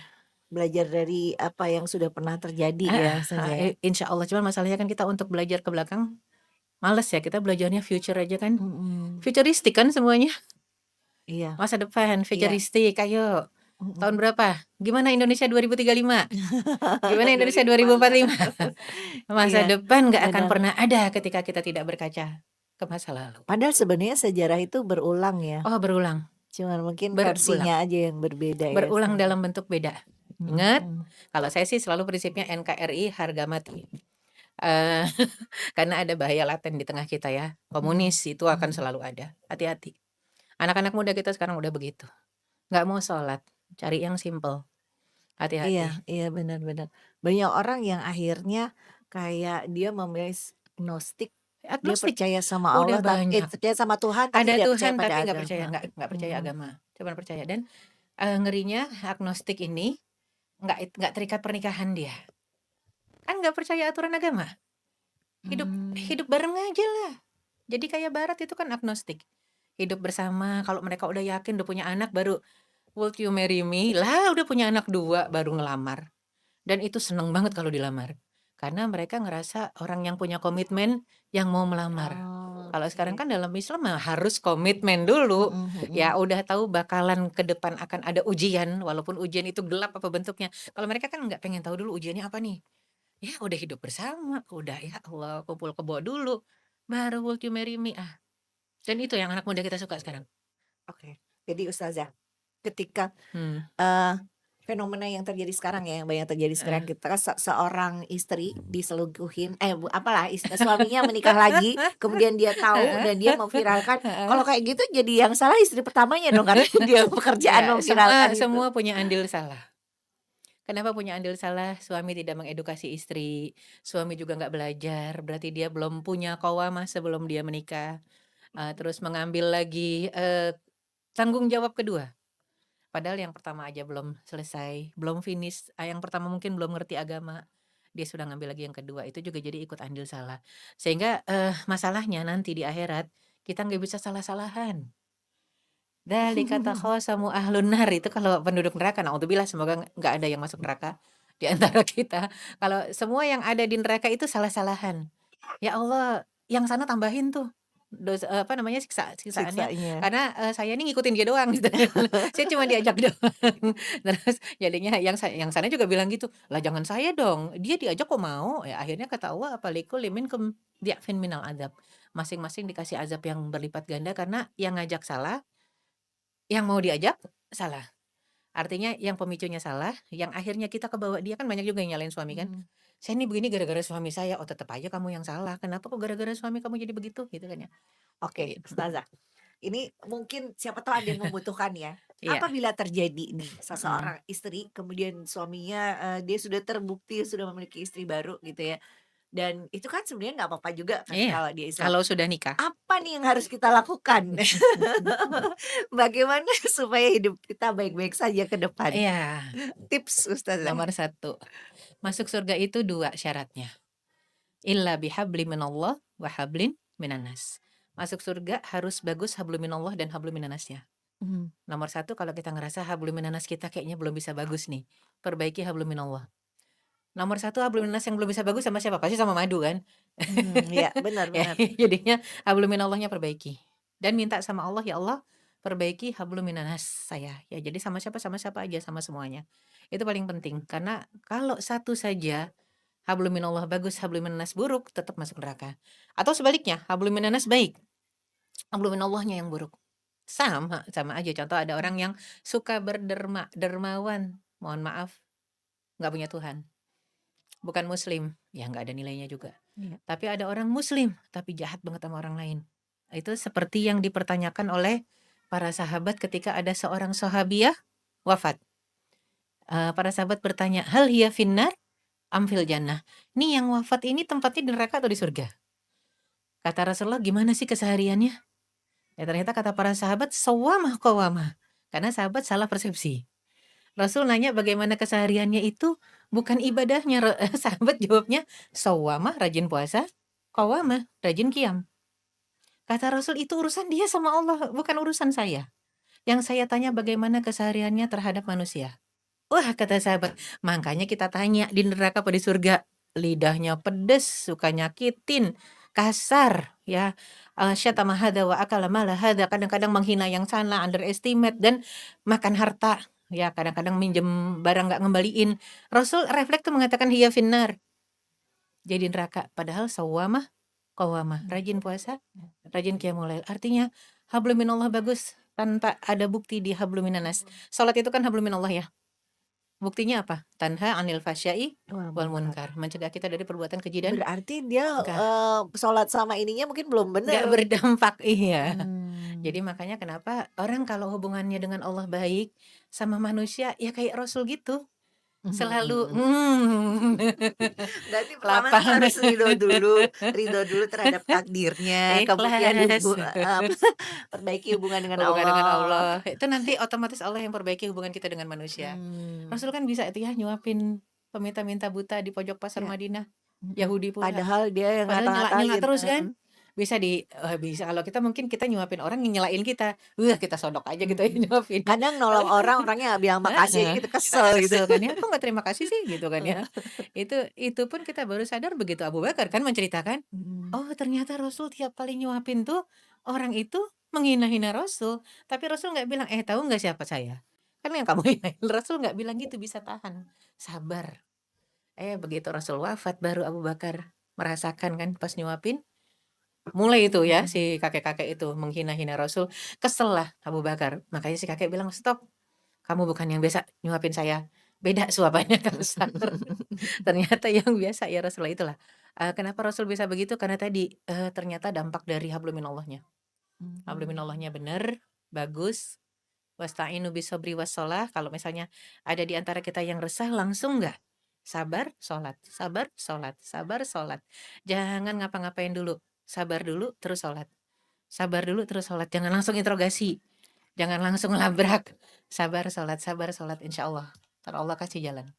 belajar dari apa yang sudah pernah terjadi ya, Ustazah, ya? Insya Allah, cuman masalahnya kan kita untuk belajar ke belakang males ya, kita belajarnya future aja kan. Mhm, Futuristik kan semuanya, iya masa depan, iya, futuristik, ayo. Tahun mhm. berapa? Gimana Indonesia 2035? Gimana Indonesia 2045? 2045. Masa Iya, depan nggak akan benar. pernah ada ketika kita tidak berkaca ke masa lalu. Padahal sebenarnya sejarah itu berulang ya, Oh berulang, cuman mungkin berulang, versinya aja yang berbeda ya, berulang Ustazah. dalam bentuk beda. Mhm Ingat, mhm. kalau saya sih selalu prinsipnya NKRI harga mati. Eee, karena ada bahaya laten di tengah kita ya, Mhm komunis itu akan mhm. selalu ada, hati-hati. Anak-anak muda kita sekarang udah begitu, nggak mau sholat, cari yang simpel, Iya hati-hati. iya, benar benar. Banyak orang yang akhirnya kayak dia memilih gnostik, dia Agnostik, percaya sama udah Allah banyak. percaya sama Tuhan tapi Ada tidak percaya Tuhan pada tapi agama. nggak percaya Mhm agama, cuman percaya dan, ngerinya agnostik ini nggak terikat pernikahan dia, kan nggak percaya aturan agama, hidup mmm. hidup bareng aja lah. Jadi kayak barat itu kan agnostik, hidup bersama, kalau mereka udah yakin udah punya anak baru, "Would you marry me?" Lah udah punya anak 2 baru ngelamar, dan itu seneng banget kalau dilamar. Karena mereka ngerasa orang yang punya komitmen yang mau melamar. Oh, Kalau sekarang oke. kan dalam Islam mah harus komitmen dulu. Mhm Ya mhm. udah tahu bakalan ke depan akan ada ujian, walaupun ujian itu gelap apa bentuknya. Kalau mereka kan nggak pengen tahu dulu ujiannya apa nih. Ya udah hidup bersama, udah ya Allah kumpul kebo dulu, baru "Will you marry me?" Ah, dan itu yang anak muda kita suka sekarang. Oke. Jadi Ustazah, ketika, Hmm, eee, fenomena yang terjadi sekarang ya, yang banyak terjadi sekarang Heeh. kita kan seorang istri diselingkuhin, apalah suaminya menikah lagi, kemudian dia tahu Heeh. dan dia memviralkan. Heeh. Kalau kayak gitu jadi yang salah istri pertamanya dong karena dia pekerjaan Ya, memviralkan semua itu. semua punya andil salah. Kenapa punya andil salah? Suami tidak mengedukasi istri, suami juga nggak belajar, berarti dia belum punya qawamah sebelum dia menikah. Terus mengambil lagi, tanggung jawab kedua, padahal yang pertama aja belum selesai, belum finish, yang pertama mungkin belum ngerti agama, dia sudah ngambil lagi yang kedua, itu juga jadi ikut andil salah. Sehingga, masalahnya nanti di akhirat, kita nggak bisa salah-salahan. Dzalika takhasamu ahlun nar, itu kalau penduduk neraka, naudzubillah, semoga nggak ada yang masuk neraka di antara kita. Kalau semua yang ada di neraka itu salah-salahan. Ya Allah, yang sana tambahin tuh apa namanya, siksaannya, Siksanya. karena, saya ini ngikutin dia doang gitu. Saya cuma diajak doang. Terus jadinya yang sana juga bilang gitu, "Lah jangan saya dong, dia diajak kok mau?" Ya akhirnya kata Allah, "Apa likulli minkum di'fin minal adzab." Masing-masing dikasih azab yang berlipat ganda karena yang ngajak salah, yang mau diajak salah. Artinya yang pemicunya salah, yang akhirnya kita kebawa dia, kan banyak juga yang nyalain suami kan. Mhm. "Saya ini begini gara-gara suami saya." "Oh tetep aja kamu yang salah, kenapa kok gara-gara suami kamu jadi begitu?" Gitu kan ya. Oke, Gitu. Ustazah. Ini mungkin siapa tahu ada yang membutuhkan ya. Iya, Apabila terjadi nih mhm, seseorang istri kemudian suaminya, dia sudah terbukti sudah memiliki istri baru gitu ya, dan itu kan sebenarnya nggak apa-apa juga kan iya, kalau dia Islam. kalau sudah nikah. Apa nih yang harus kita lakukan? Bagaimana supaya hidup kita baik-baik saja ke depan? Iya, Tips Ustazah. nomor satu, masuk surga itu 2 syaratnya, illa bihablin minallah wa hablin minan nas. Masuk surga harus bagus hablum minallah dan hablum minan nasnya. Mhm, Nomor satu, kalau kita ngerasa hablum minan nas kita kayaknya belum bisa bagus nih, perbaiki hablum minallah. Nomor satu hablum minan nas yang belum bisa bagus sama siapa? Pasti sama madu kan? iya, benar Ya, benar. jadinya hablum minallahnya perbaiki. Dan minta sama Allah, "Ya Allah, perbaiki hablum minannas saya." Ya jadi sama siapa aja, sama semuanya. Itu paling penting, karena kalau satu saja hablum minallah bagus, hablum minannas buruk, tetap masuk neraka. Atau sebaliknya, hablum minannas baik, hablum minallahnya yang buruk. Sama aja. Contoh ada orang yang suka dermawan, mohon maaf, nggak punya Tuhan, bukan muslim, ya nggak ada nilainya juga. Iya. Tapi ada orang muslim, tapi jahat banget sama orang lain. Itu seperti yang dipertanyakan oleh para sahabat ketika ada seorang sahabiah wafat. Para sahabat bertanya, "Hal hiya finnar am fil jannah?" Nih yang wafat ini tempatnya di neraka atau di surga? Kata Rasulullah, "Gimana sih kesehariannya?" Ya ternyata kata para sahabat, "Shawwamah qawwamah." Karena sahabat salah persepsi. Rasul nanya bagaimana kesehariannya itu, bukan ibadahnya, sahabat jawabnya, "Shawwamah, rajin puasa, qawwamah, rajin qiyam." Kata Rasul, "Itu urusan dia sama Allah, bukan urusan saya. Yang saya tanya bagaimana kesehariannya terhadap manusia." Wah, kata sahabat, "Makanya kita tanya di neraka apa di surga?" Lidahnya pedes, suka nyakitin, kasar, ya, syatama hadza wa akala mala hadza, kadang-kadang menghina yang sana, underestimate, dan makan harta, ya, kadang-kadang minjem barang nggak ngembaliin. Rasul refleks tuh mengatakan, "Hiya finnar." Jadi neraka, padahal shawwamah qawwamah, rajin puasa, rajin qiyamul lail. Artinya hablum minallah bagus tanpa ada bukti di hablum minannas. Salat itu kan hablum minallah ya. Buktinya apa? Tanha 'anil fasya'i Wah, wal munkar. munkar, mencegah kita dari perbuatan keji dan Berarti dia, munkar. sholat sama ininya mungkin belum Nggak bener. berdampak, iya. Jadi Mmm. makanya kenapa orang kalau hubungannya dengan Allah baik, sama manusia ya kayak Rasul gitu, selalu, Mhm. Berarti pertama tuh harus lapang, ridho dulu terhadap takdirnya, kemudian ikhlas. apa, perbaiki hubungan dengan Hubungan dengan Allah. Allah, itu nanti otomatis Allah yang perbaiki hubungan kita dengan manusia. Mmm, Rasul kan bisa itu ya nyuapin peminta-minta buta di pojok pasar iya, Madinah, mhm. Yahudi pula. Padahal dia yang Padahal nyela-nyela ngata-ngatain, terus heeh. kan. Bisa kalau kita mungkin kita nyuapin orang yang nyelain kita, kita sodok aja gitu ya Mhm. nyuapin. Kadang nolong Tapi orang, orangnya nggak bilang makasih aja heeh, gitu, kita kan kesel gitu. kesel kan ya, "Kok nggak terima kasih sih?" Gitu kan ya. Itu pun kita baru sadar begitu Abu Bakar kan menceritakan, Mhm. oh ternyata Rasul tiap kali nyuapin tuh, orang itu menghina-hina Rasul, tapi Rasul nggak bilang, "Tahu nggak siapa saya?" Kan yang kamu hinain, Rasul nggak bilang gitu, bisa tahan, sabar. Begitu Rasul wafat baru Abu Bakar merasakan kan pas nyuapin, mulai itu ya Mhm. si kakek-kakek itu menghina-hina Rasul, kesel lah Abu Bakar. Makanya si kakek bilang, "Stop, kamu bukan yang biasa nyuapin saya. beda suapannya kalau sahur. Ternyata yang biasa ya Rasulullah itulah, kenapa Rasul bisa begitu karena tadi, ternyata dampak dari hablum minallahnya. Hablum Mhm. minallahnya bener, bagus, wasta'inu bisobri wassalah, kalau misalnya ada di antara kita yang resah langsung nggak, sabar, sholat, sabar, sholat, sabar, sholat. Jangan ngapa-ngapain dulu, sabar dulu terus sholat, sabar dulu terus sholat, jangan langsung interogasi, jangan langsung labrak, sabar, sholat, insya Allah, entar Allah kasih jalan,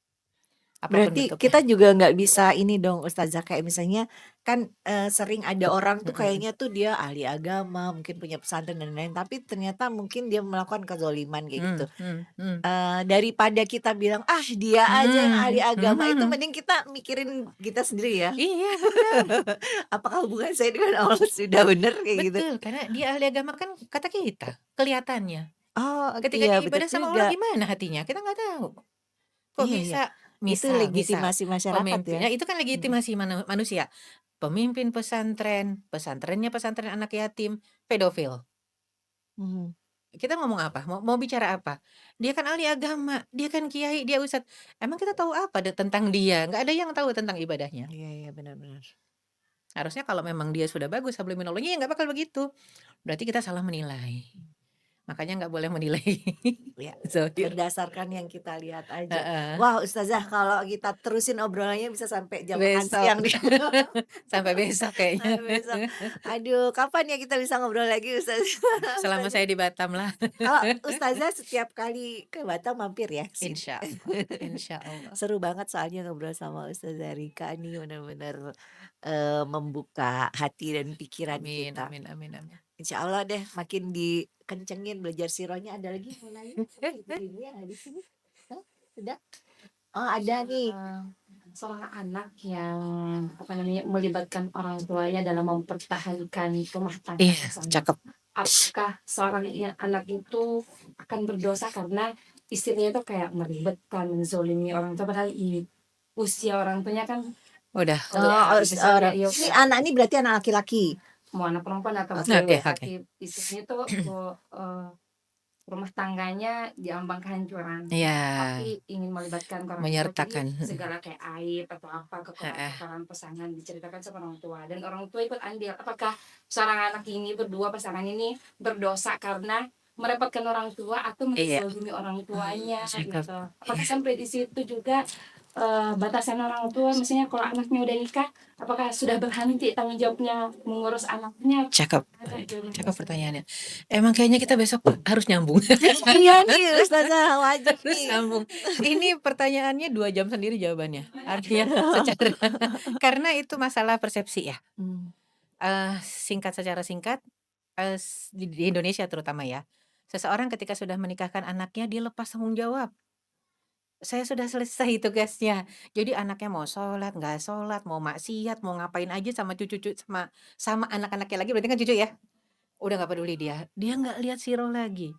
apapun Berarti kita bentuknya. juga nggak bisa ini dong Ustazah, kayak misalnya kan, sering ada orang tuh Mhm, kayaknya tuh dia ahli agama, mungkin punya pesantren dan lain-lain, tapi ternyata mungkin dia melakukan kezoliman kayak gitu. mhm. Daripada kita bilang, "Ah, dia aja yang ahli agama," itu Mhm. mending kita mikirin kita sendiri ya. Iya bener, Apakah hubungan saya dengan Allah sudah bener kayak gitu. betul, karena dia ahli agama kan kata kita, kelihatannya. Oh, Ketika iya dia betul ibadah sama Allah juga. gimana hatinya? Kita nggak tahu. Kok Iya iya, bisa itu misal legitimasi masyarakat ya. pemimpinnya itu kan Mhm. legitimasi manusia. Pemimpin pesantren, pesantrennya pesantren anak yatim, pedofil. Mhm. Kita ngomong apa? Mau mau bicara apa? Dia kan ahli agama, dia kan kiai, dia ustadz. Emang kita tahu apa tentang dia? Nggak ada yang tahu tentang ibadahnya. Iya iya, benar benar. Harusnya kalau memang dia sudah bagus hablum minallahnya, ya nggak bakal begitu. Berarti kita salah menilai. Makanya nggak boleh menilai Ya, zahir. berdasarkan yang kita lihat aja. Heeh. Wah, Ustazah kalau kita terusin obrolannya bisa sampai jam makan Besok. siang nih. Sampai besok kayaknya. Sampai besok. Aduh, kapan ya kita bisa ngobrol lagi Ustazah? Selama Ustazah. saya di Batam lah. Kalau Ustazah setiap kali ke Batam mampir ya ke sini. Insya Allah, insya Allah. Seru banget soalnya ngobrol sama Ustazah Rika nih bener-bener, membuka hati dan pikiran Amin kita. amin amin amin. Insya Allah deh makin dikencengin belajar sirahnya. Ada lagi mau nanya? Apa itu ini yang ada di sini? Hah? Sudah? Oh ada nih. Seorang anak yang apa namanya melibatkan orang tuanya dalam mempertahankan rumah tangga Iya, misalnya. cakep. Apakah seorang anak itu akan berdosa karena istrinya itu kayak meribetkan, menzolimi orang tua padahal i usia orang tuanya kan Udah. Oh, ya misalnya orang. ya Ini kayak anak ini berarti anak laki-laki. mau anak perempuan atau Oke Oke oke. oke. laki-laki istrinya tuh rumah tangganya diambang kehancuran, Iya, tapi ingin melibatkan ke orang tua. Jadi menyertakan. segala kayak aib atau apa Heeh. kekurangan pasangan diceritakan sama orang tua dan orang tua ikut andil. Apakah seorang anak ini berdua pasangan ini berdosa karena merepotkan orang tua atau Iya, menzalimi orang tuanya cakep. gitu? Apakah Iya. sampai di situ juga batasan orang tua, misalnya kalau anaknya udah nikah, apakah sudah berhenti tanggung jawabnya mengurus anaknya? Cakep. Ada jawaban Cakep Ustazah. pertanyaannya. Emang kayaknya kita besok harus nyambung. Iya nih Ustazah wajib Harus nih. nyambung. Ini pertanyaannya 2 jam sendiri jawabannya. Artinya secara karena itu masalah persepsi ya. Hmm. Secara singkat, di Indonesia terutama ya, seseorang ketika sudah menikahkan anaknya dia lepas tanggung jawab. Saya sudah selesai tugasnya. Jadi anaknya mau sholat, nggak sholat, mau maksiat, mau ngapain aja sama cucu-cucu sama sama anak-anaknya lagi berarti kan cucu ya? Udah nggak peduli dia. Dia nggak lihat sirah lagi.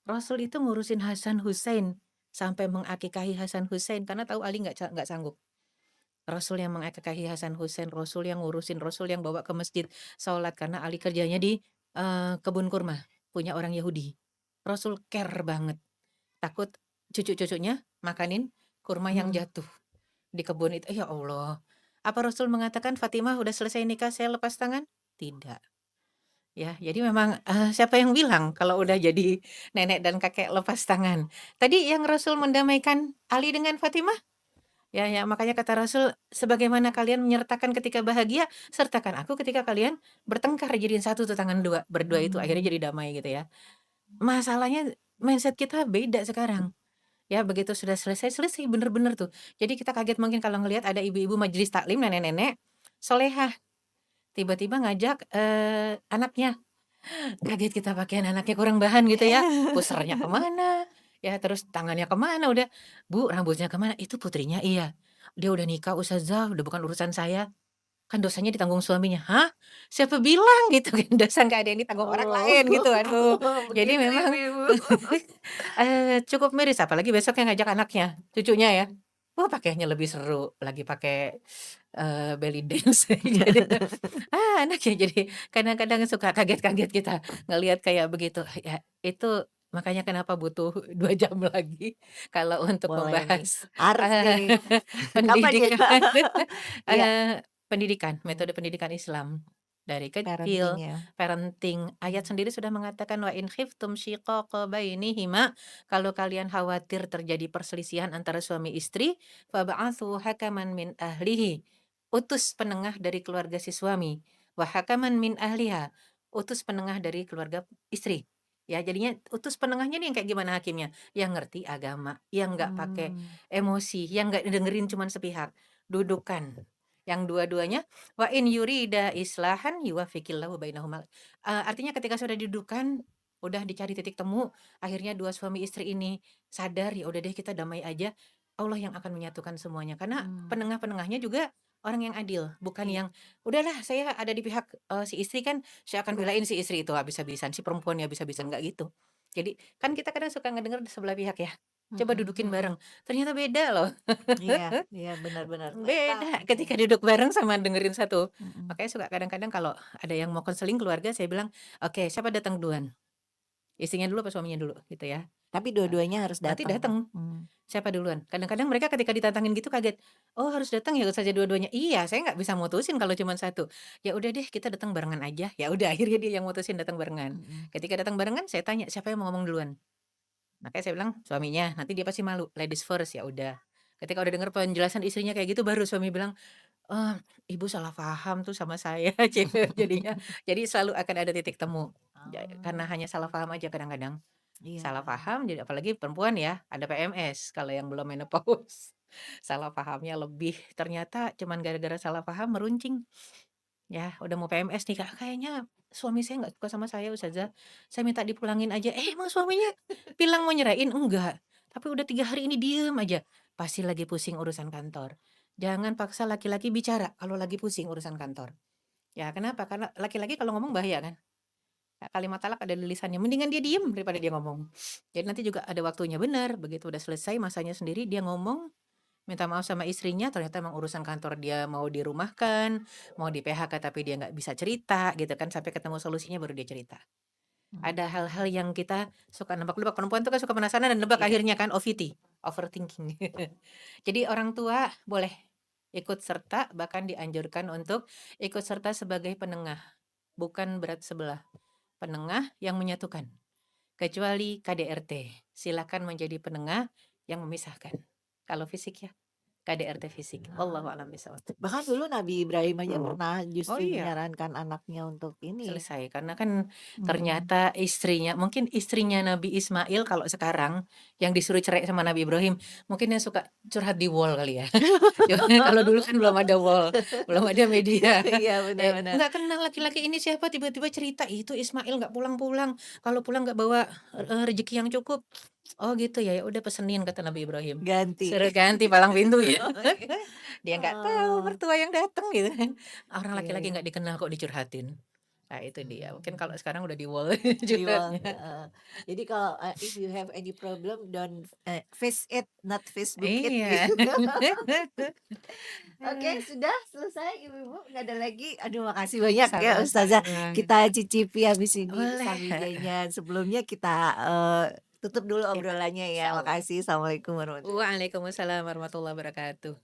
Rasul itu ngurusin Hasan Hussein sampai mengakikahi Hasan Hussein karena tahu Ali nggak sanggup. Rasul yang mengakikahi Hasan Hussein, Rasul yang ngurusin, Rasul yang bawa ke masjid sholat karena Ali kerjanya di, kebun kurma, punya orang Yahudi. Rasul care banget, takut cucu-cucunya makanin kurma yang Hmm. jatuh di kebun itu. Ya Allah, apa Rasul mengatakan, "Fatimah udah selesai nikah saya lepas tangan?" Tidak. Ya, jadi memang, siapa yang bilang kalau udah jadi nenek dan kakek lepas tangan. Tadi yang Rasul mendamaikan Ali dengan Fatimah, ya makanya kata Rasul, "Sebagaimana kalian menyertakan ketika bahagia, sertakan aku ketika kalian bertengkar." Jadiin satu tuh tangan dua, berdua itu akhirnya Hmm. jadi damai gitu ya. Masalahnya mindset kita beda sekarang. Ya begitu sudah selesai, selesai bener-bener tuh. Jadi kita kaget mungkin kalau ngelihat ada ibu-ibu majelis taklim, nenek-nenek, solehah, tiba-tiba ngajak, anaknya. Kaget kita pakaian anaknya kurang bahan gitu ya, pusernya kemana ya terus tangannya kemana udah, "Bu, rambutnya kemana?" "Itu putrinya." "Iya." "Dia udah nikah Ustazah, udah bukan urusan saya." "Kan dosanya ditanggung suaminya." "Hah? Siapa bilang?" Gitu kan, dosa nggak ada yang ditanggung orang Oh, lain gitu, aduh. Jadi begitu memang, ibu-ibu. cukup miris apalagi besoknya ngajak anaknya, cucunya ya. Wah pakaiannya lebih seru, lagi pakai, belly dance jadi anaknya jadi kadang-kadang suka kaget-kaget kita ngelihat kayak begitu. Ya itu Makanya kenapa butuh 2 jam lagi kalau untuk Boleh nih, membahas, harus nih. eee, Kapan ya? pendidikan, Iya, pendidikan, mmm, metode pendidikan Islam. Dari parenting kecil, ya? parenting, ayat Mmm, sendiri sudah mengatakan, "Wa in khiftum shiqaqa bainihima," kalau kalian khawatir terjadi perselisihan antara suami istri, "fab'atsu hakaman min ahlihi," utus penengah dari keluarga si suami, "wa hakaman min ahliha," utus penengah dari keluarga istri. Ya, jadinya utus penengahnya nih yang kayak gimana hakimnya? Yang ngerti agama, yang nggak pakai mmm, emosi, yang nggak dengerin cuman sepihak. Dudukan yang dua-duanya, wa in yurida islahan yuwaffiqillahu bainahuma. Artinya ketika sudah didudukan, udah dicari titik temu, akhirnya dua suami istri ini sadar, ya udah deh kita damai aja, Allah yang akan menyatukan semuanya. Karena mmm, penengah-penengahnya juga orang yang adil, bukan iya, yang, "Udahlah saya ada di pihak, si istri kan, saya akan belain si istri itu habis-habisan, si perempuan ya habis-habisan," nggak gitu. Jadi, kan kita kadang suka ngedenger di sebelah pihak ya, coba mhm dudukin mhm, bareng, ternyata beda loh. iya iya, bener bener, ternyata Beda iya, ketika duduk bareng sama dengerin satu. mhm, Makanya suka kadang-kadang kalau ada yang mau konseling keluarga saya bilang, "Oke siapa datang duluan? Istrinya dulu apa suaminya dulu?" Gitu ya. tapi Nah, dua-duanya harus nanti datang? datang, Mmm, siapa duluan? Kadang-kadang mereka ketika ditantangin gitu kaget, "Oh harus datang ya saja dua-duanya?" "Iya saya nggak bisa mutusin kalau cuman satu." "Ya udah deh kita datang barengan aja." Ya udah akhirnya dia yang mutusin datang barengan. mhm, Ketika datang barengan saya tanya, "Siapa yang mau ngomong duluan?" Makanya saya bilang, "Suaminya." Nanti dia pasti malu, "Ladies first." Ya udah. Ketika udah denger penjelasan istrinya kayak gitu baru suami bilang, "Oh, ibu salah paham tuh sama saya," gitu jadinya. Jadi selalu akan ada titik temu. Karena oh, hanya salah paham aja kadang-kadang. iya Salah iya, paham jadi apalagi perempuan ya, ada PMS kalau yang belum menopause. Salah pahamnya lebih, ternyata cuman gara-gara salah paham meruncing. Ya udah mau PMS nih Kak, "Kayaknya suami saya nggak suka sama saya Ustazah, saya minta dipulangin aja." Emang suaminya bilang mau nyerain? Enggak. Tapi udah 3 hari ini diem aja, pasti lagi pusing urusan kantor. Jangan paksa laki-laki bicara kalau lagi pusing urusan kantor. Ya kenapa? Karena laki-laki kalau ngomong bahaya kan. Kalimat talak ada di lisannya, mendingan dia diem daripada dia ngomong. Jadi nanti juga ada waktunya benar, begitu udah selesai masanya sendiri dia ngomong, minta maaf sama istrinya, ternyata emang urusan kantor dia mau dirumahkan, mau di-PHK tapi dia nggak bisa cerita gitu kan, sampai ketemu solusinya baru dia cerita. Ada hal-hal mmm, yang kita suka nebak-nebak, perempuan tuh kan suka penasaran dan nebak iya, akhirnya kan OVT, overthinking. Jadi orang tua boleh ikut serta, bahkan dianjurkan untuk ikut serta sebagai penengah, bukan berat sebelah. Penengah yang menyatukan, kecuali KDRT. Silakan menjadi penengah yang memisahkan. Kalau fisik ya, KDRT fisik. Wallahu a'lam bishawab. bahkan dulu Nabi Ibrahim aja pernah Oh justru iya. menyarankan anaknya untuk ini, Selesai, karena kan mhm. ternyata istrinya mungkin istrinya Nabi Ismail kalau sekarang yang disuruh cerai sama Nabi Ibrahim, mungkin yang suka curhat di wall kali ya. Kalau dulu kan belum ada wall, belum ada media. Iya, benar benar. "Nggak kenal laki-laki ini siapa, tiba-tiba cerita, itu Ismail nggak pulang-pulang, kalau pulang nggak bawa, rezeki yang cukup." "Oh gitu ya, ya udah pesenin," kata Nabi Ibrahim. Ganti. Suruh ganti palang pintu ya. Oke. Dia nggak tahu Oh, mertua yang datang gitu kan. Orang iya laki-laki iya. nggak dikenal kok dicurhatin. Nah itu dia, mungkin kalau Mhm. sekarang udah di-wall Di wall, curhatnya. heeh. Jadi kalau, if you have any problem don't, face it, not Facebook it Iya. gitu. Oke, sudah selesai Ibu-ibu, nggak ada lagi. Aduh makasih banyak ya Ustazah, Sama-sama. kita cicipi habis ini Boleh, pisang hijaunya. Sebelumnya kita, tutup dulu ya, obrolannya ya. insyaallah. Makasih, assalamualaikum warahmatullahi Waalaikumsalam warahmatullahi wabarakatuh.